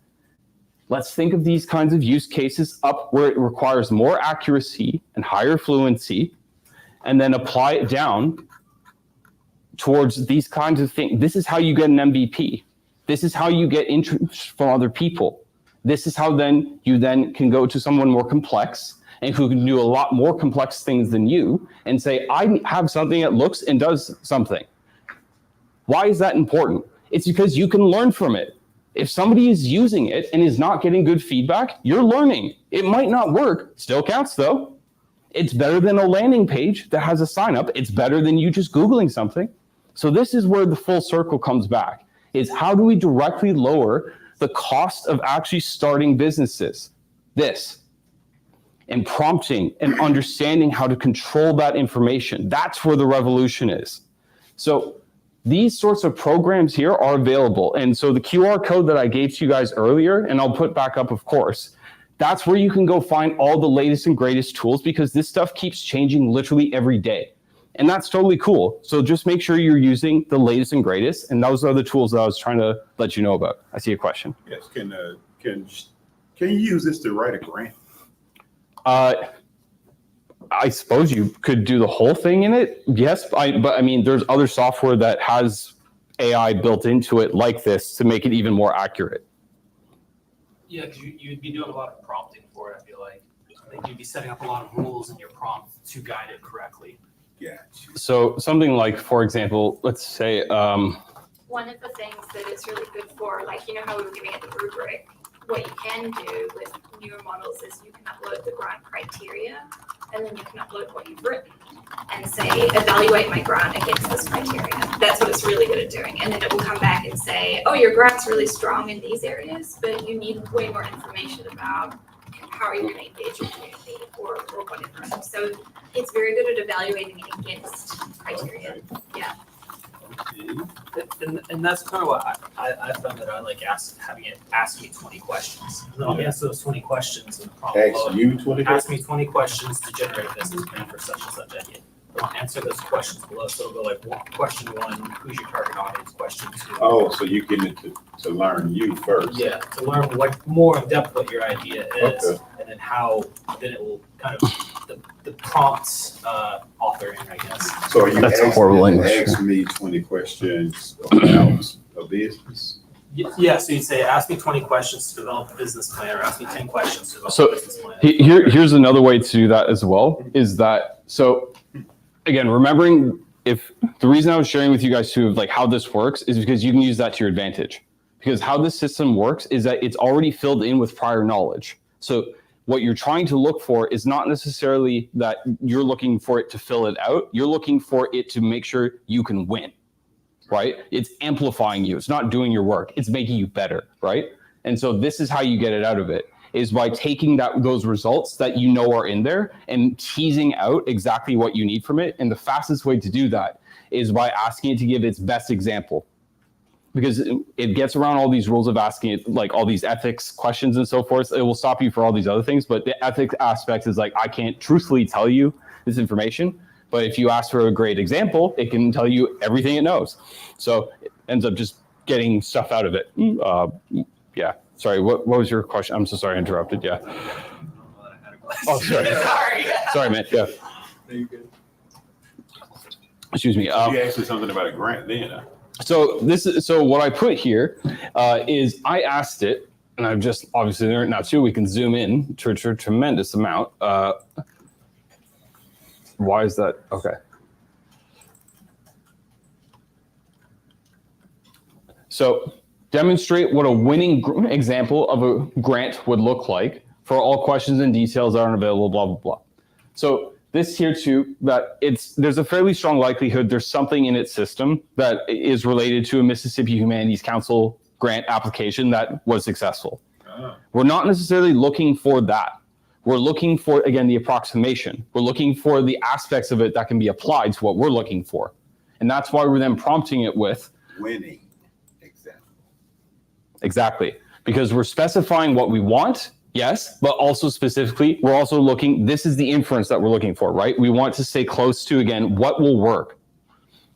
Let's think of these kinds of use cases up where it requires more accuracy and higher fluency, and then apply it down towards these kinds of things. This is how you get an MVP. This is how you get interest from other people. This is how then you can go to someone more complex and who can do a lot more complex things than you and say, I have something that looks and does something. Why is that important? It's because you can learn from it. If somebody is using it and is not getting good feedback, you're learning. It might not work, still counts though. It's better than a landing page that has a sign up. It's better than you just Googling something. So this is where the full circle comes back, is how do we directly lower the cost of actually starting businesses? This, and prompting and understanding how to control that information. That's where the revolution is. So these sorts of programs here are available. And so the QR code that I gave to you guys earlier, and I'll put back up, of course, that's where you can go find all the latest and greatest tools, because this stuff keeps changing literally every day. And that's totally cool. So just make sure you're using the latest and greatest. And those are the tools that I was trying to let you know about. I see a question. Yes, can you use this to write a grant? I suppose you could do the whole thing in it. Yes, but I mean, there's other software that has AI built into it like this to make it even more accurate. Yeah, because you'd be doing a lot of prompting for it, I feel like. Like you'd be setting up a lot of rules in your prompt to guide it correctly. Yeah. So something like, for example, let's say, One of the things that is really good for, like, you know how we were giving it the rubric, what you can do with newer models is you can upload the grant criteria, and then you can upload what you've written and say, evaluate my grant against this criteria. That's what it's really good at doing. And then it will come back and say, oh, your grant's really strong in these areas, but you need way more information about how are you going to engage your community or whatever. So it's very good at evaluating against criteria. Yeah. And that's kind of what I found that I like having it ask me 20 questions. And then I'll answer those 20 questions in the prompt below. Ask you 20 Ask me 20 questions to generate a business plan for such and such idea. I'll answer those questions below. So it'll go like question 1, who's your target audience? Question 2. Oh, so you get it to learn you first. Yeah, to learn what more in depth what your idea is, Okay. and then how then it will kind of the prompts authoring, I guess. So are you That's asking, horrible English. ask me 20 questions about a business? Yeah, so you'd say, ask me 20 questions to develop a business plan, or ask me 10 questions to develop So, a business plan. Here's another way to do that as well, is that, so again, remembering if the reason I was sharing with you guys too of like how this works is because you can use that to your advantage. Because how this system works is that it's already filled in with prior knowledge. So what you're trying to look for is not necessarily that you're looking for it to fill it out. You're looking for it to make sure you can win, right? It's amplifying you. It's not doing your work. It's making you better, right? And so this is how you get it out of it, is by taking those results that you know are in there and teasing out exactly what you need from it. And the fastest way to do that is by asking it to give its best example. Because it gets around all these rules of asking it, like all these ethics questions and so forth. It will stop you for all these other things. But the ethics aspect is like, I can't truthfully tell you this information. But if you ask for a great example, it can tell you everything it knows. So it ends up just getting stuff out of it. Yeah. Sorry, what was your question? I'm so sorry I interrupted. Yeah. Oh, sorry. Sorry, man. Yeah. Excuse me. You asked me something about a grant then. So what I put here is I asked it, and I've just obviously learned now too. We can zoom in to a tremendous amount. Why is that? Okay. So demonstrate what a winning example of a grant would look like for all questions and details that aren't available. Blah blah blah. So this here too, that there's a fairly strong likelihood there's something in its system that is related to a Mississippi Humanities Council grant application that was successful. We're not necessarily looking for that. We're looking for, again, the approximation. We're looking for the aspects of it that can be applied to what we're looking for. And that's why we're then prompting it with Winning example. Exactly. Because we're specifying what we want. Yes, but also specifically, we're also looking, this is the inference that we're looking for, right? We want to stay close to, again, what will work.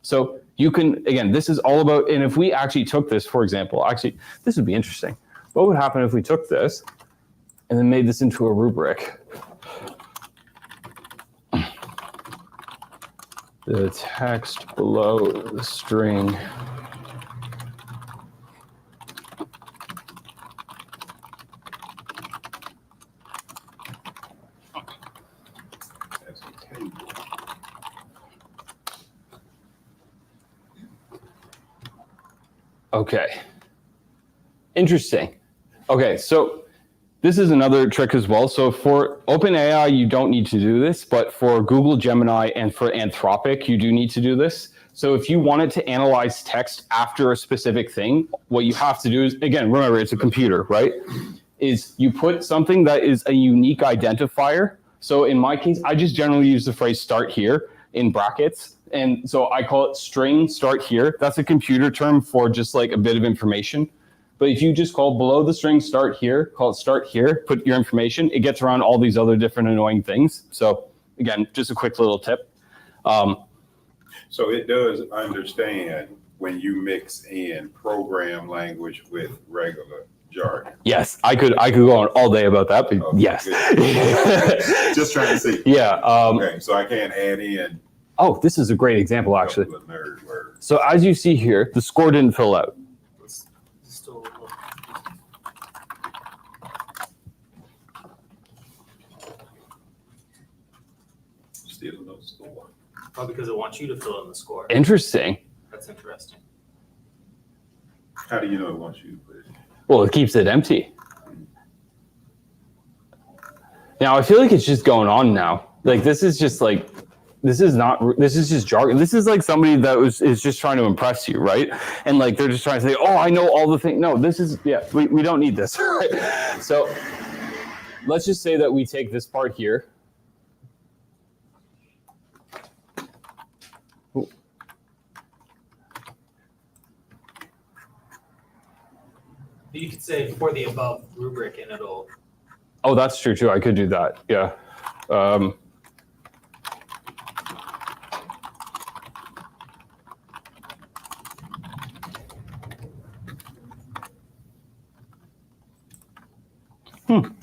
So you can, again, this is all about, and if we actually took this, for example, actually, this would be interesting. What would happen if we took this and then made this into a rubric? The text below the string. Okay. Interesting. Okay, so this is another trick as well. So for OpenAI, you don't need to do this, but for Google Gemini and for Anthropic, you do need to do this. So if you wanted to analyze text after a specific thing, what you have to do is, again, remember, it's a computer, right? Is you put something that is a unique identifier. So in my case, I just generally use the phrase start here in brackets. And so I call it string start here. That's a computer term for just like a bit of information. But if you just call below the string start here, call it start here, put your information, it gets around all these other different annoying things. So again, just a quick little tip. So it does understand when you mix in program language with regular jargon. Yes, I could go on all day about that, but Okay, yes. good. Just trying to see. Yeah. Okay, so I can't add in. Oh, this is a great example, actually. A couple of nerd words. So as you see here, the score didn't fill out. Still, Still no score. probably because it wants you to fill in the score. Interesting. That's interesting. How do you know it wants you to put it in? Well, it keeps it empty. Now I feel like it's just going on now. Like this is just jargon. This is like somebody that is just trying to impress you, right? And like they're just trying to say, oh, I know all the things. No, we don't need this. Right? So let's just say that we take this part here. You could say for the above rubric and it'll. Oh, that's true too. I could do that. Yeah. I don't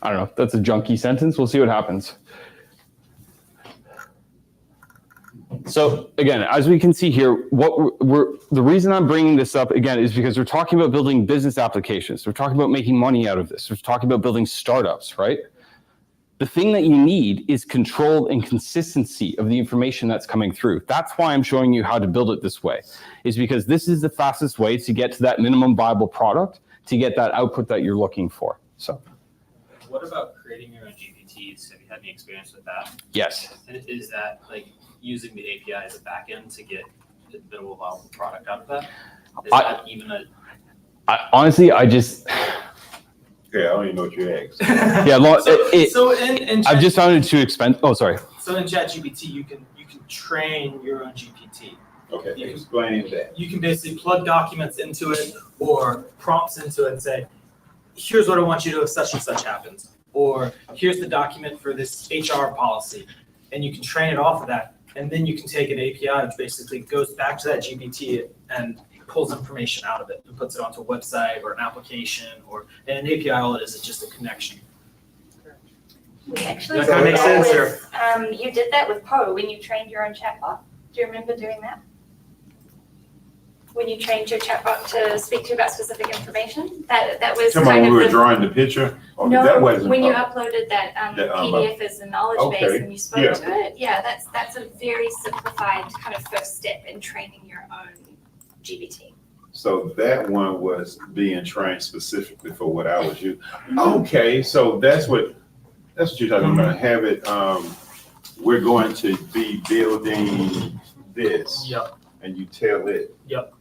know. That's a junky sentence. We'll see what happens. So again, as we can see here, the reason I'm bringing this up again is because we're talking about building business applications. We're talking about making money out of this. We're talking about building startups, right? The thing that you need is control and consistency of the information that's coming through. That's why I'm showing you how to build it this way, is because this is the fastest way to get to that minimum viable product, to get that output that you're looking for. So. What about creating your own GPTs? Have you had any experience with that? Yes. And is that like using the API as a backend to get the minimal viable product out of that? Is that even a? Honestly, I just. Yeah, I don't even know what you asked. Yeah, So in I've just found it too expensive. Oh, sorry. So in ChatGPT, you can train your own GPT. Okay, You can- explain that. You can basically plug documents into it or prompts into it and say, here's what I want you to do if such and such happens. Or here's the document for this HR policy. And you can train it off of that. And then you can take an API which basically goes back to that GPT and pulls information out of it and puts it onto a website or an application and an API, all it is just a connection. We actually That did kinda makes that sense, with, you did that with Poe when you trained your own chatbot. Do you remember doing that? When you trained your chatbot to speak to you about specific information? That was Come on, kind we of were the, drawing the picture? Oh, no, that wasn't. when you uploaded that that, PDF as a knowledge okay, base and you spoke yeah. to it, yeah, that's a very simplified kind of first step in training your own GPT. So that one was being trained specifically for what I was using. Okay, so that's what you're talking about. Have it, we're going to be building this. Yep. And you tell it. Yep.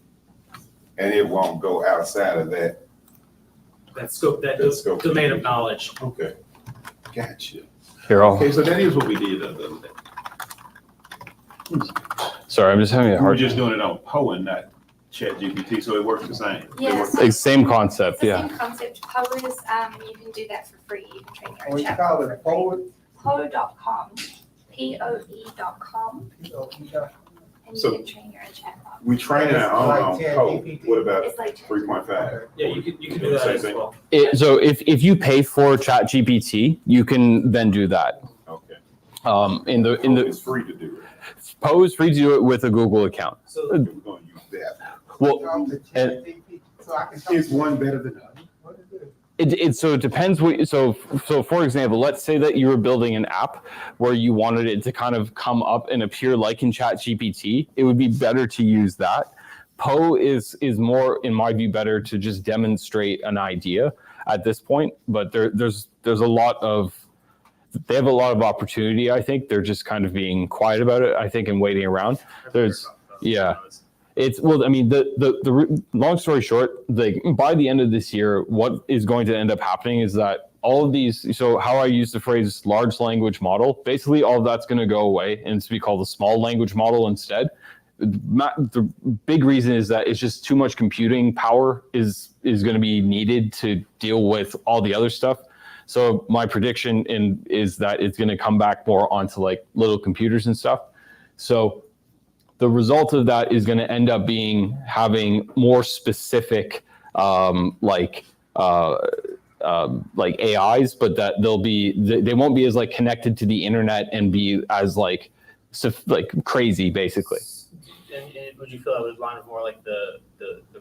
And it won't go outside of that. That scope, that That scope. domain of knowledge. Okay. Gotcha. Here, Okay, so that is what we did the other day. sorry, I'm just having a We were hard just doing it on Poe and not ChatGPT, so it works the same. It Yes. works- Same concept, It's the yeah. same concept. Poe is, you can do that for free. You can train your own What you chatbot call for it, free. forward? Poe.com, POE.com, and So- you can train your own chatbot. We train our own Like on Poe. ChatGPT. What about It's like 3.5? Yeah, you can do that Same as thing. well. So if you pay for ChatGPT, you can then do that. Okay. It's free to do it. Poe is free to do it with a Google account. So We're gonna use that. Well, Talk to ChatGPT, so I can talk Is to one better than the other? what is it? it depends so for example, let's say that you were building an app where you wanted it to kind of come up and appear like in ChatGPT. It would be better to use that. Poe is more, in my view, better to just demonstrate an idea at this point. But there's a lot of they have a lot of opportunity. I think they're just kind of being quiet about it. I think and waiting around. It's well, I mean, the long story short, like by the end of this year, what is going to end up happening is that all of these, so how I use the phrase large language model, basically all of that's going to go away and it's to be called a small language model instead. The big reason is that it's just too much computing power is going to be needed to deal with all the other stuff. So my prediction is that it's going to come back more onto like little computers and stuff. So the result of that is going to end up being having more specific like AIs, but that they won't be as like connected to the internet and be as like crazy basically. And would you feel that would line up more like the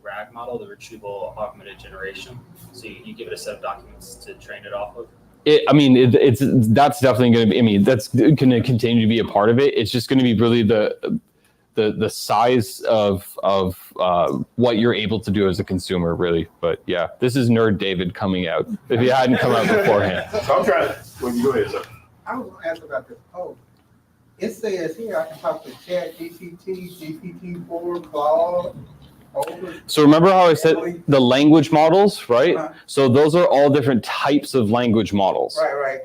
RAG model, the retrieval augmented generation? So you give it a set of documents to train it off of? That's definitely going to be, that's going to continue to be a part of it. It's just going to be really the size of what you're able to do as a consumer, really. But yeah, this is Nerd David coming out. If he hadn't come out beforehand. So I'm trying to Well, you go ahead, sir. I was gonna ask about this poll. It says here I can talk to Chat GPT, GPT-4, Claude, Opus. So remember how I said the language models, right? Uh-huh. So those are all different types of language models. Right.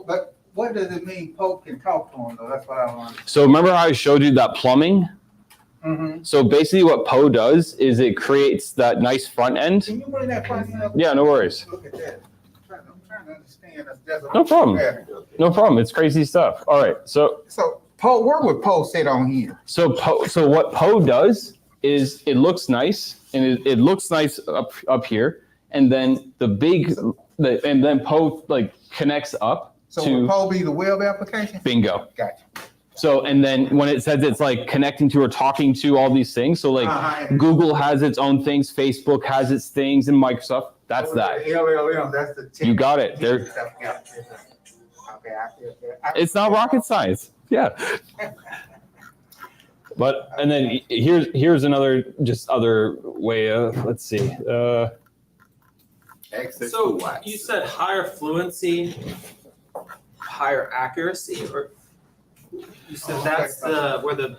But what does it mean Pope can talk to him though? That's what I want. So remember how I showed you that plumbing? Mm-hmm. So basically what Poe does is it creates that nice front end. Can you bring that question up? Yeah, no worries. Look at that. I'm trying to understand. That's No problem. Yeah. No problem. It's crazy stuff. All right. So Poe, where would Poe sit on here? so what Poe does is it looks nice and it looks nice up here, and then and then Poe like connects up So to would Poe be the web application? bingo. Gotcha. So, and then when it says it's like connecting to or talking to all these things, so like Uh-huh. Google has its own things, Facebook has its things, and Microsoft, that's that. LLM, that's the. You got it. There. Yeah. Okay, I feel that. It's not rocket science. Yeah. But, and then here's another, just other way of, let's see. Access So to what? you said higher fluency, higher accuracy, or you said that's where the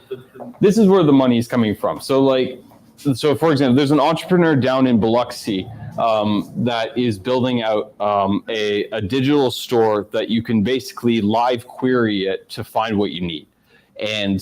This is where the money is coming from. So like, so for example, there's an entrepreneur down in Biloxi that is building out a digital store that you can basically live query it to find what you need. And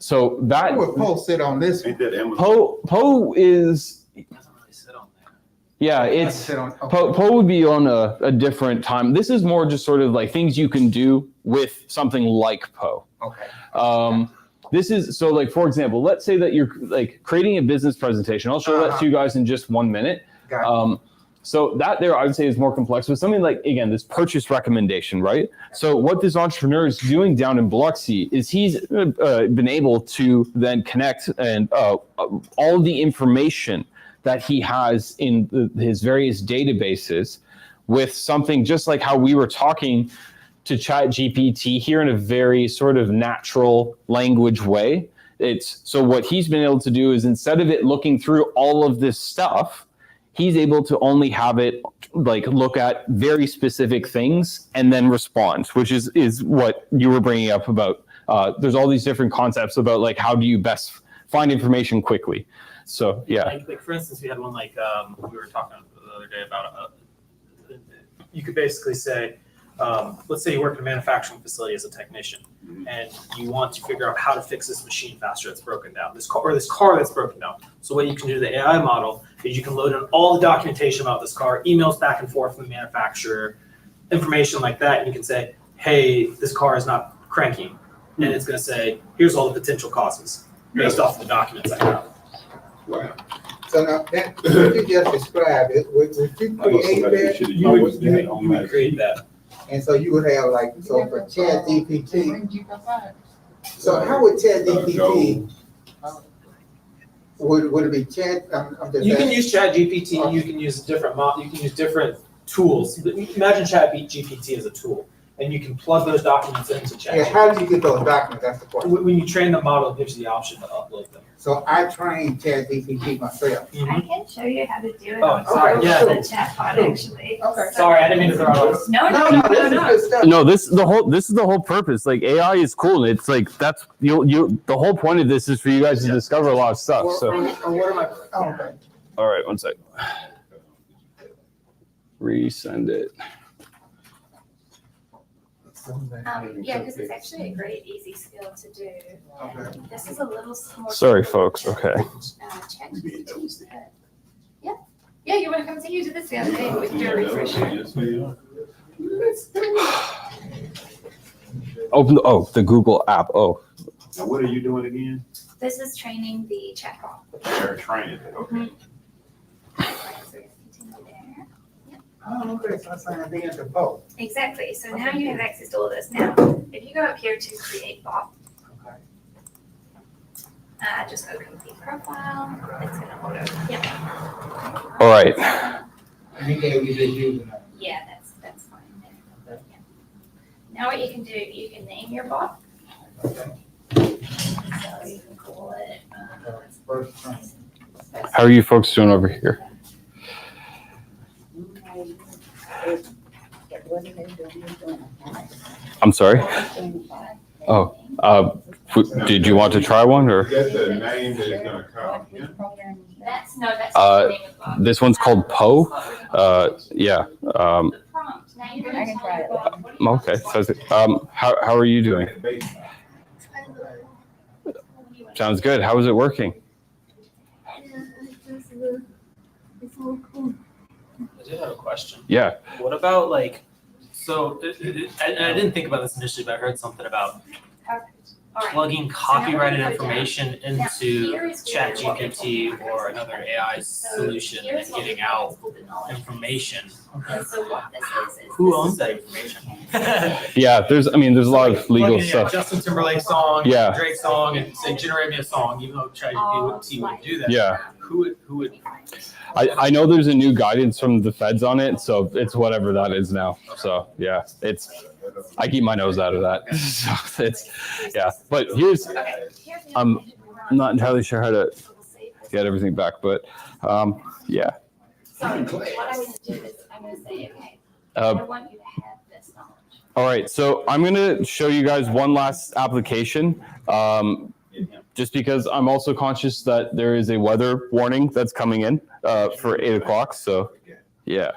so that Where would Poe sit on this? Ain't that Amazon? Poe is, doesn't really sit on there. yeah, it's Poe would be on a different time. This is more just sort of like things you can do with something like Poe. Okay. This is, so like, for example, let's say that you're like creating a business presentation. I'll show that to you guys in just 1 minute. Got So that there, I would say, is more complex, but something like, again, this purchase recommendation, right? So what this entrepreneur is doing down in Biloxi is he's been able to then connect and all the information that he has in his various databases with something just like how we were talking to Chat GPT here in a very sort of natural language way. So what he's been able to do is, instead of it looking through all of this stuff, he's able to only have it like look at very specific things and then respond, which is what you were bringing up about. There's all these different concepts about like how do you best find information quickly. So yeah. Like for instance, we had one like we were talking the other day about. You could basically say, let's say you work in a manufacturing facility as a technician, and you want to figure out how to fix this machine faster that's broken down, this car that's broken down. So what you can do to the AI model is you can load in all the documentation about this car, emails back and forth from the manufacturer, information like that, and you can say, hey, this car is not cranking. And it's going to say, here's all the potential causes based off of the documents I have. Wow. So now, that, what you just described, would you create that? You would create that. And so you would have like, so for Chat GPT, so how would Chat GPT, would it be Chat? I'm just You can asking. use Chat GPT, you can use you can use different tools. Imagine Chat GPT as a tool, and you can plug those documents into Chat Yeah, GPT. how do you get those documents? That's the question. When you train the model, it gives you the option to upload them. So I trained Chat GPT myself. I can show you how to do it. Oh, on sorry, yeah. the chatbot actually. Okay. Sorry, I didn't mean to throw it off. No. This is good stuff. No, this is the whole purpose. Like AI is cool. It's like that's the whole point of this is for you guys to discover a lot of stuff. So What am I? Oh, okay. all right, one sec. Resend it. Yeah, because it's actually a great, easy skill to do. Okay. This is a little more. Sorry, folks. Okay. ChatGPT. Yeah, you're welcome to use this the other day with your refresher. Open the Google app. Oh, Now, what are you doing again? This is training the chatbot. They're training it, okay. So continue there. Oh, okay, so I signed in to Poe. Exactly. So now you have access to all this. Now, if you go up here to create bot, Okay. just open the profile. It's gonna auto. Yeah. all right. And he gave you this username. Yeah, that's fine there. Yeah. Now what you can do, you can name your bot. Okay. So you can call it. First training. How are you folks doing over here? I'm sorry. Oh, did you want to try one or? Is that the name that is gonna come? Yeah. That's the name of This one's called Poe. Yeah. the prompt. Now you're gonna tell your bot, what do you want Okay. this So, how are you doing? Sounds good. How is it working? I do have a question. Yeah. What about like, so I didn't think about this initially, but I heard something about All right. plugging copyrighted information into ChatGPT or another AI solution and getting out information. And so what this is Who this owns is that the information? Yeah. There's a lot of legal Plugging in a stuff. Justin Timberlake song, Yeah. Drake song, and say generate me a song, even though ChatGPT wouldn't do that. Yeah. Who would? I know there's a new guidance from the feds on it, so it's whatever that is now. So yeah, I keep my nose out of that. So yeah. But I'm not entirely sure how to get everything back, but yeah. So what I would do is I'm gonna say, okay, I Uh, want you to have this knowledge. all right, so I'm gonna show you guys one last application. Just because I'm also conscious that there is a weather warning that's coming in for 8 o'clock. So yeah.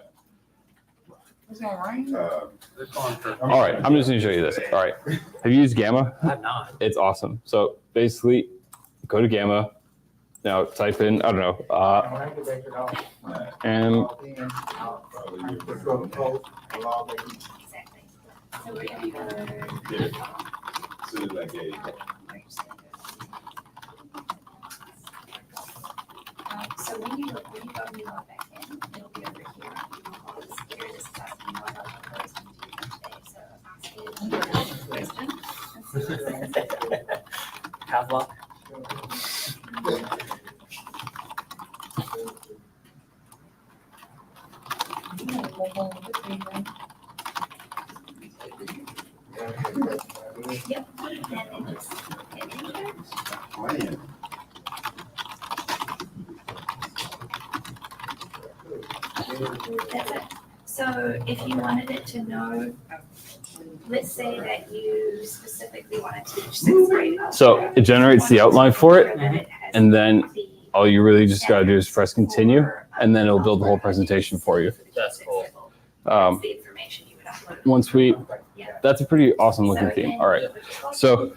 It's gonna rain? They're calling for. All right, I'm just gonna show you this. All right, have you used Gamma? I have not. It's awesome. So basically, go to Gamma. Now type in, I don't know, and Just go to post, log in. Exactly. So we're gonna go. As soon as I gave. So when you go and you log back in, it'll be over here. Here it is asking what else goes into today. So ask it a question. Pavlov. Yep. And then just hit enter. Playing. That's it. So if you wanted it to know, let's say that you specifically want to teach sixth grade. so it generates the outline for it, it. and then all you really just gotta do is press continue, and then it'll build the whole presentation for you. That's cool. Um, That's the information you would upload. once we, Yeah. that's a pretty awesome looking So theme. then All right, you would just so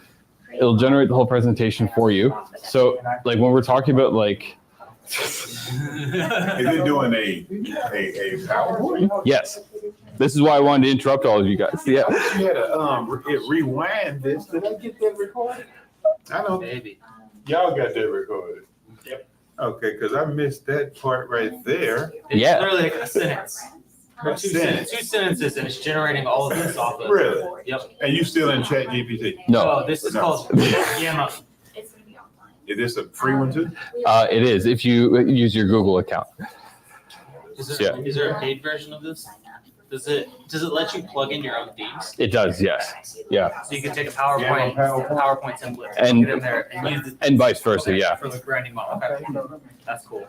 it'll generate the whole presentation for you. So like when we're talking about like, Is it doing a PowerPoint? yes, this is why I wanted to interrupt all of you guys. Yeah. You had to rewind this. Did I get that recorded? I don't. Maybe. Y'all got that recorded. Yep. Okay, because I missed that part right there. It's Yeah. literally like a sentence. Or two sentences, and it's generating all of this off of. Really? Yep. And you still in Chat GPT? No, Oh, this is No. called Gamma. It's gonna be online. Is this a free one too? it is if you use your Google account. Is Yeah. there a paid version of this? Does it let you plug in your own themes? It does, yes. Yeah. So you can take a PowerPoint template, And- get in there and use it. And vice versa, yeah. For the branding model. Okay. That's cool.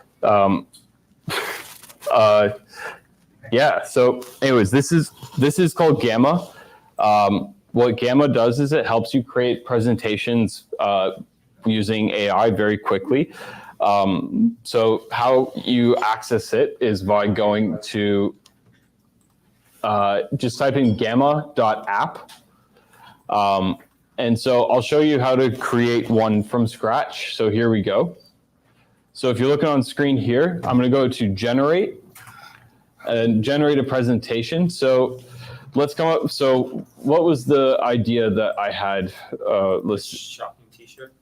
Yeah. So, anyways, this is called Gamma. What Gamma does is it helps you create presentations using AI very quickly. So, how you access it is by going to just type in gamma.app. And so I'll show you how to create one from scratch. So here we go. So if you're looking on screen here, I'm going to go to generate and generate a presentation. So let's come up. So what was the idea that I had listed? Shocking t-shirt.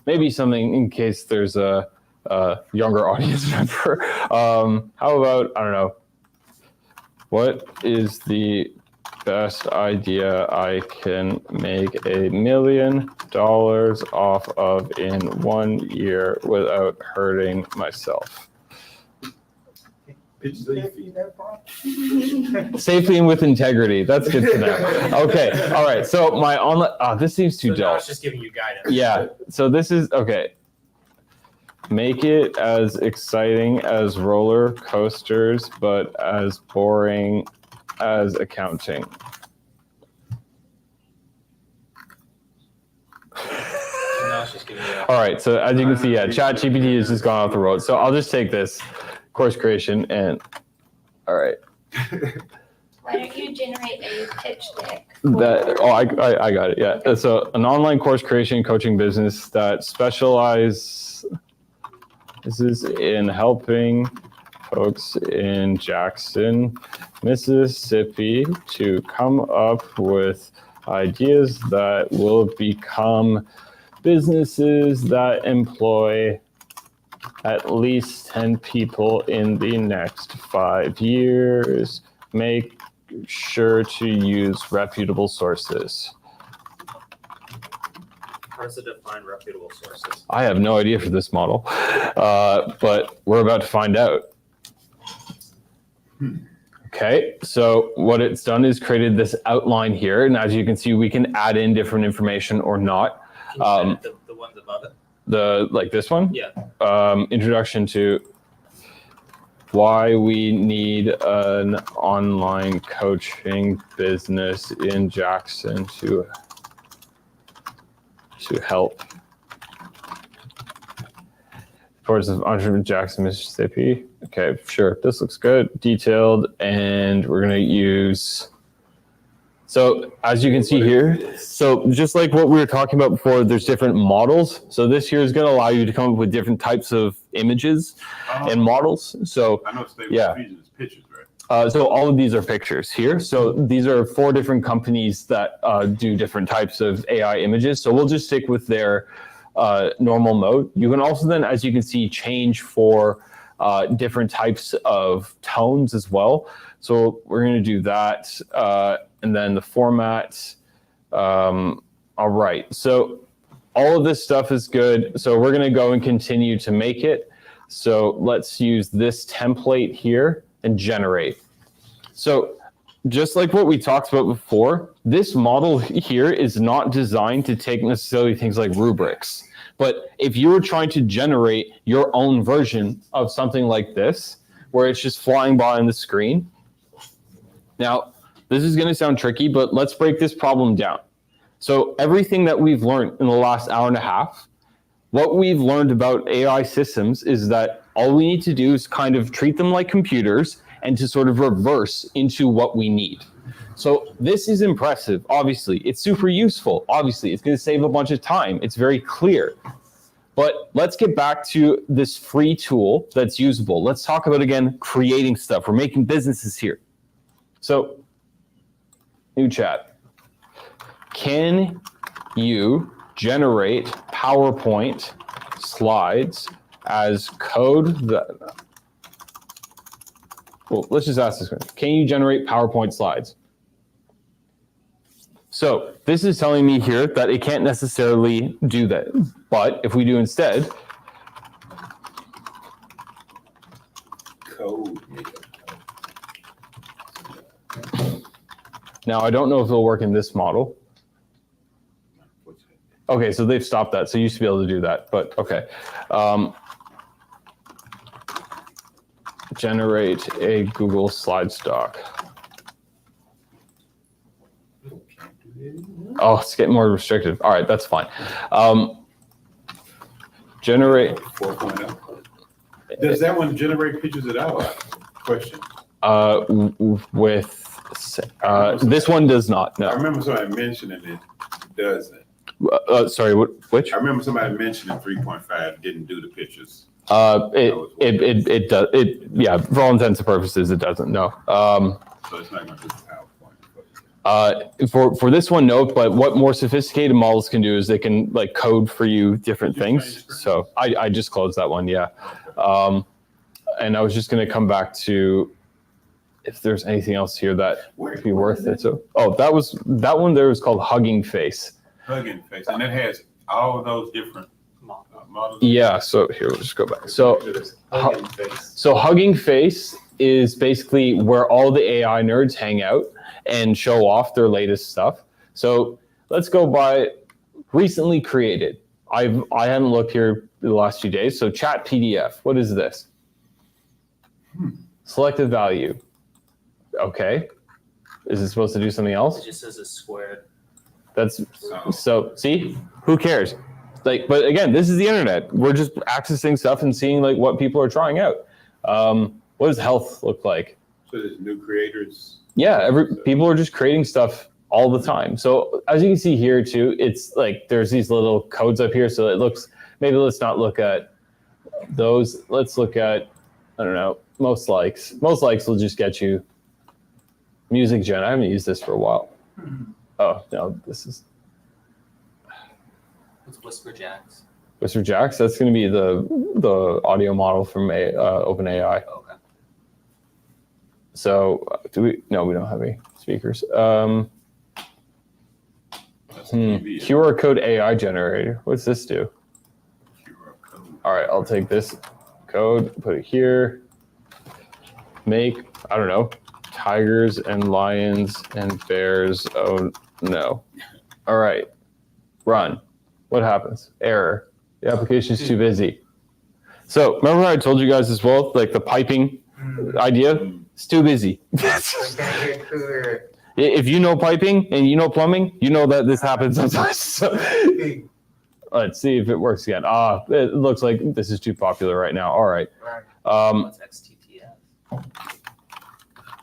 Maybe something in case there's a younger audience member. How about, I don't know, what is the best idea I can make $1 million off of in 1 year without hurting myself? Safely and with integrity. That's good to know. Okay. All right. So my online, this seems too So now dull. it's just giving you guidance. Yeah. So this is, okay. Make it as exciting as roller coasters, but as boring as accounting. No, it's just giving you All right, so as you can see, yeah, ChatGPT has just gone off the road. So I'll just take this course creation and, all right. Why don't you generate a pitch deck? I got it, yeah. So an online course creation coaching business that specializes in helping folks in Jackson, Mississippi to come up with ideas that will become businesses that employ at least 10 people in the next 5 years. Make sure to use reputable sources. How does it define reputable sources? I have no idea for this model, but we're about to find out. Okay, so what it's done is created this outline here, and as you can see, we can add in different information or not. Can you edit the ones above it? Like this one? Yeah. Introduction to why we need an online coaching business in Jackson to help. Towards the entrepreneur Jackson, Mississippi. Okay, sure. This looks good. Detailed, and we're gonna use. So as you can see here, so just like what we were talking about before, there's different models. So this here is going to allow you to come up with different types of images and models. So I know it's yeah. pictures, right? So all of these are pictures here. So these are 4 different companies that do different types of AI images. So we'll just stick with their normal mode. You can also then, as you can see, change for different types of tones as well. So we're going to do that. And then the format. All right. So all of this stuff is good. So we're going to go and continue to make it. So let's use this template here and generate. So just like what we talked about before, this model here is not designed to take necessarily things like rubrics. But if you were trying to generate your own version of something like this, where it's just flying by on the screen. Now, this is going to sound tricky, but let's break this problem down. So everything that we've learned in the last hour and a half, what we've learned about AI systems is that all we need to do is kind of treat them like computers and to sort of reverse into what we need. So this is impressive, obviously. It's super useful. Obviously, it's going to save a bunch of time. It's very clear. But let's get back to this free tool that's usable. Let's talk about, again, creating stuff. We're making businesses here. So new chat. Can you generate PowerPoint slides as code that, well, let's just ask this one. Can you generate PowerPoint slides? So this is telling me here that it can't necessarily do that. But if we do instead, Code. now I don't know if it'll work in this model. Okay, so they've stopped that. So you used to be able to do that, but okay. Generate a Google Slides doc. Oh, it's getting more restrictive. All right, that's fine. Generate. 4.0. Does that one generate pictures at all? Question. With this one does not. I No. remember somebody mentioning it doesn't. Sorry, which? I remember somebody mentioning 3.5 didn't do the pictures. It does. Yeah, for all intents and purposes, it doesn't. No. So it's not going to do PowerPoint. For this one, no. But what more sophisticated models can do is they can like code for you different Did you change things. the screen? So I just closed that one. Yeah. And I was just going to come back to if there's anything else here that would be worth it. So that one there was called Hugging Face. Hugging Face, and it has all of those different models. Yeah. So here, we'll just go back. So Hugging Face. So Hugging Face is basically where all the AI nerds hang out and show off their latest stuff. So let's go by recently created. I hadn't looked here the last few days. So Chat PDF. What is this? Selected value. Okay. Is it supposed to do something else? It just says it's squared. That's so see, who cares? Like, but again, this is the internet. We're just accessing stuff and seeing like what people are trying out. What does health look like? So there's new creators. Yeah, people are just creating stuff all the time. So as you can see here too, it's like there's these little codes up here. So it looks, maybe let's not look at those. Let's look at, I don't know, most likes. Most likes will just get you music gen. I haven't used this for a while. Oh, no, this is What's Whisper Jacks? Whisper Jacks. That's going to be the audio model from OpenAI. Oh, okay. So do we? No, we don't have any speakers. That's TV. QR code AI generator. What's this do? QR code. All right, I'll take this code, put it here. Make, I don't know, tigers and lions and bears. Oh no. All right, run. What happens? Error. The application is too busy. So remember how I told you guys as well, like the piping idea? It's too busy. I can't get through there. If you know piping and you know plumbing, you know that this happens sometimes. So, let's see if it works again. It looks like this is too popular right now. All right. What's XTTF?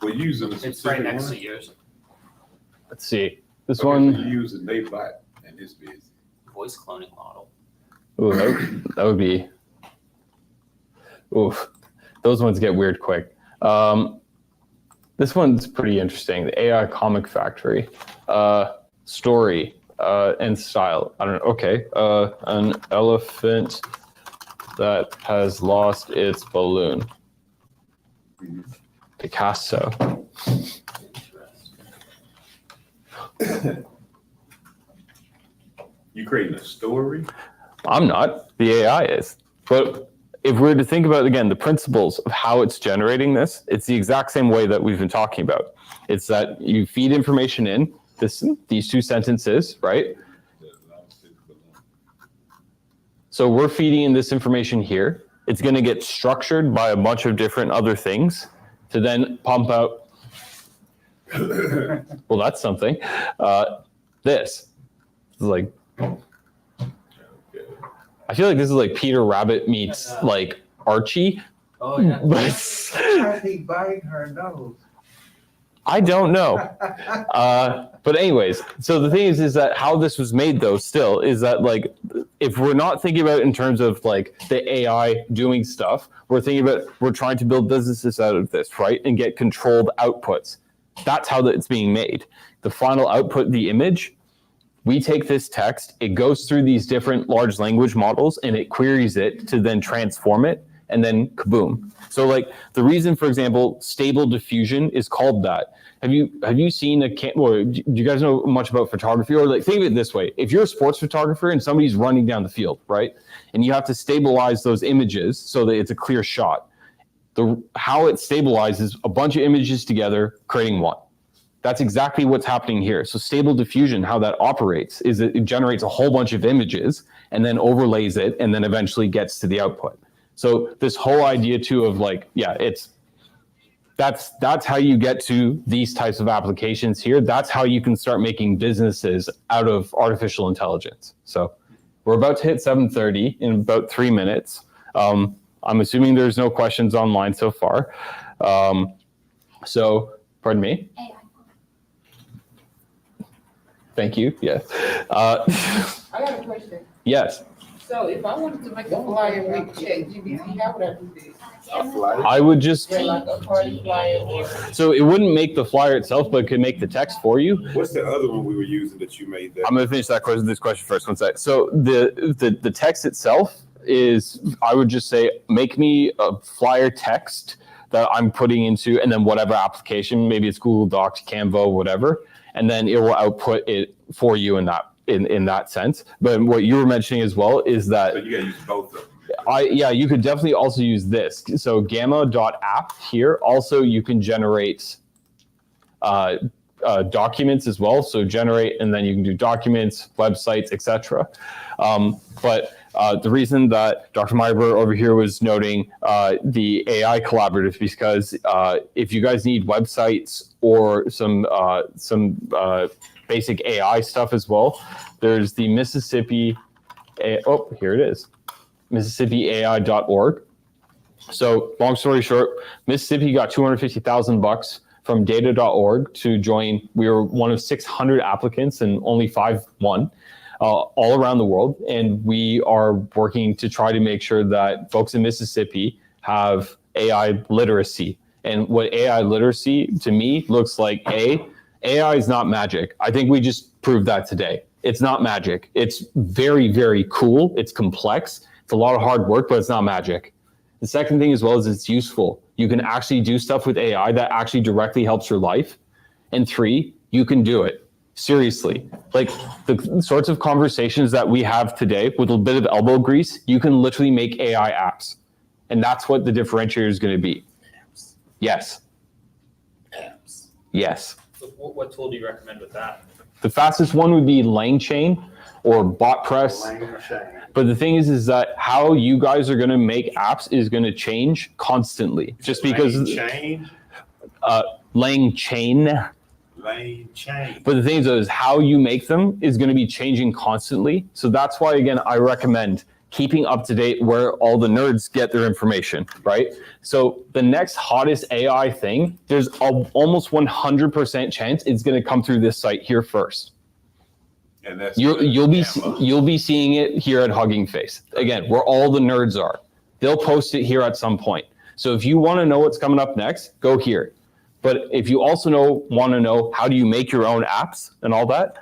We're using a It's right specific next one. to yours. Let's see. This Okay, one. We're using Naybot and it's busy. Voice cloning model. Ooh, that would be. Oof. Those ones get weird quick. This one's pretty interesting. The AI Comic Factory. Story and style. I don't know. Okay. An elephant that has lost its balloon. Picasso. Interesting. You creating a story? I'm not. The AI is. But if we're to think about, again, the principles of how it's generating this, it's the exact same way that we've been talking about. It's that you feed information in, these two sentences, right? So we're feeding in this information here. It's going to get structured by a bunch of different other things to then pump out. Well, that's something. This is like, I feel like this is like Peter Rabbit meets like Archie. Oh, yeah. But How's he biting her nose? I don't know. But anyways, so the thing is that how this was made though still is that like, if we're not thinking about it in terms of like the AI doing stuff, we're thinking about, we're trying to build businesses out of this, right? And get controlled outputs. That's how it's being made. The final output, the image, we take this text, it goes through these different large language models and it queries it to then transform it and then kaboom. So like the reason, for example, stable diffusion is called that. Have you seen or do you guys know much about photography? Or like think of it this way, if you're a sports photographer and somebody's running down the field, right? And you have to stabilize those images so that it's a clear shot. How it stabilizes a bunch of images together, creating one. That's exactly what's happening here. So stable diffusion, how that operates is it generates a whole bunch of images and then overlays it and then eventually gets to the output. So this whole idea too of like, yeah, that's how you get to these types of applications here. That's how you can start making businesses out of artificial intelligence. So we're about to hit 7:30 in about 3 minutes. I'm assuming there's no questions online so far. So, pardon me? AI. Thank you, yes. I got a question. Yes, So if I wanted to make a flyer with ChatGPT, how would I do this? I would just, Yeah, like a party flyer or? so it wouldn't make the flyer itself, but it could make the text for you. What's the other one we were using that you made that? I'm gonna finish this question first, one sec. So the text itself is, I would just say, make me a flyer text that I'm putting into, and then whatever application, maybe it's Google Docs, Canva, whatever, and then it will output it for you in that sense. But what you were mentioning as well is that So you gotta use both of them. you could definitely also use this. So gamma.app here, also you can generate documents as well. So generate, and then you can do documents, websites, etc. But The reason that Dr. Meyerberg over here was noting the AI collaborative, because if you guys need websites or some basic AI stuff as well, there's the Mississippi, here it is, MississippiAI.org. So long story short, Mississippi got $250,000 from data.org to join. We were one of 600 applicants and only 5 won. All around the world, and we are working to try to make sure that folks in Mississippi have AI literacy. And what AI literacy to me looks like, AI is not magic. I think we just proved that today. It's not magic. It's very, very cool. It's complex. It's a lot of hard work, but it's not magic. The second thing as well is it's useful. You can actually do stuff with AI that actually directly helps your life. And 3, you can do it. Seriously, like the sorts of conversations that we have today with a bit of elbow grease, you can literally make AI apps. And that's what the differentiator is going to be. Yes. Apps. Yes. So what tool do you recommend with that? The fastest one would be LangChain or BotPress. But the thing is that how you guys are going to make apps is going to change constantly. Just because Change. LangChain. Lane change. But the thing is how you make them is going to be changing constantly. So that's why, again, I recommend keeping up to date where all the nerds get their information, right? So the next hottest AI thing, there's almost 100% chance it's going to come through this site here first. And that's You'll be seeing it here at Hugging Face. Again, where all the nerds are. They'll post it here at some point. So if you want to know what's coming up next, go here. But if you also want to know how do you make your own apps and all that,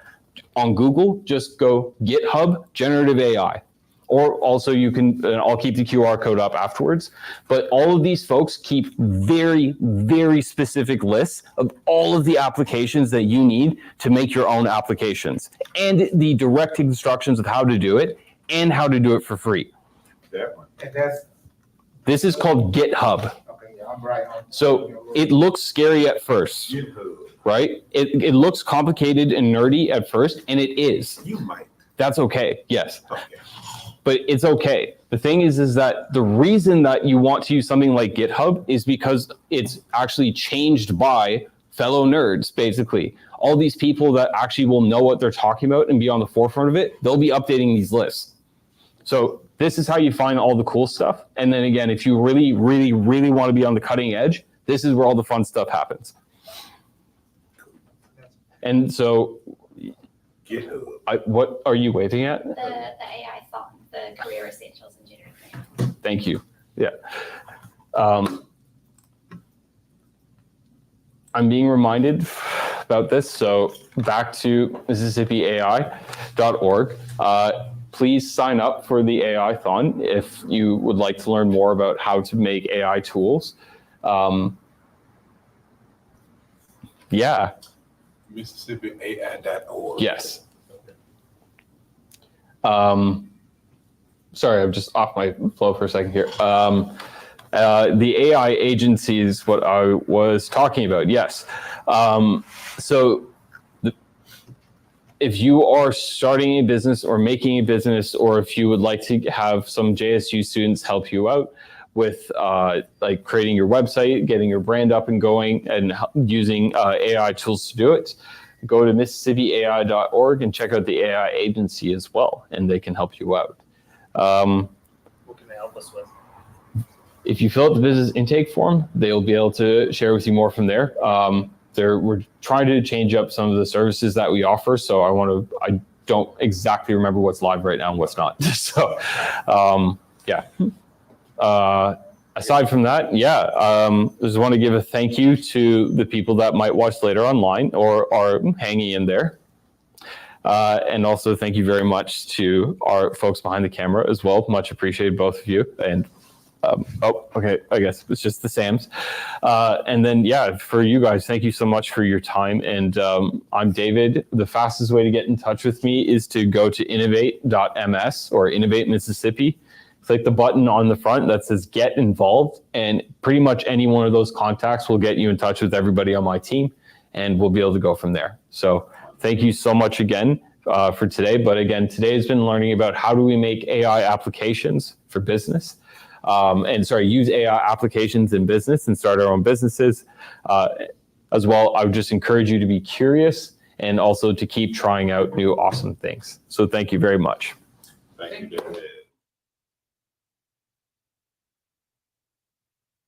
on Google, just go GitHub generative AI. Or also you can, and I'll keep the QR code up afterwards, but all of these folks keep very, very specific lists of all of the applications that you need to make your own applications and the direct instructions of how to do it and how to do it for free. that one. And that's, This is called GitHub. okay, yeah, I'm right on. So it looks scary at first, GitHub. right? It looks complicated and nerdy at first, and it is. You might. That's okay, yes. Okay. But it's okay. The thing is that the reason that you want to use something like GitHub is because it's actually changed by fellow nerds, basically. All these people that actually will know what they're talking about and be on the forefront of it, they'll be updating these lists. So this is how you find all the cool stuff. And then again, if you really, really, really want to be on the cutting edge, this is where all the fun stuff happens. And so, GitHub. what are you waving at? The AI thought, the career essentials engineering thing. Thank you. Yeah. I'm being reminded about this. So back to MississippiAI.org. Please sign up for the AI-thon if you would like to learn more about how to make AI tools. Yeah. MississippiAI.org. Yes. Sorry, I'm just off my flow for a second here. The AI agency is what I was talking about. Yes. So if you are starting a business or making a business, or if you would like to have some JSU students help you out with like creating your website, getting your brand up and going, and using AI tools to do it, go to MississippiAI.org and check out the AI agency as well, and they can help you out. What can they help us with? If you fill out the business intake form, they'll be able to share with you more from there. We're trying to change up some of the services that we offer, so I don't exactly remember what's live right now and what's not. So, yeah. Aside from that, yeah, I just want to give a thank you to the people that might watch later online or are hanging in there. And also thank you very much to our folks behind the camera as well. Much appreciated, both of you. And okay, I guess it's just the Sams. And then, yeah, for you guys, thank you so much for your time. And I'm David. The fastest way to get in touch with me is to go to innovate.ms or Innovate Mississippi. Click the button on the front that says Get Involved, and pretty much any one of those contacts will get you in touch with everybody on my team, and we'll be able to go from there. So thank you so much again. for today. But again, today has been learning about how do we make AI applications for business. Use AI applications in business and start our own businesses. As well, I would just encourage you to be curious and also to keep trying out new awesome things. So thank you very much. Thank you, David.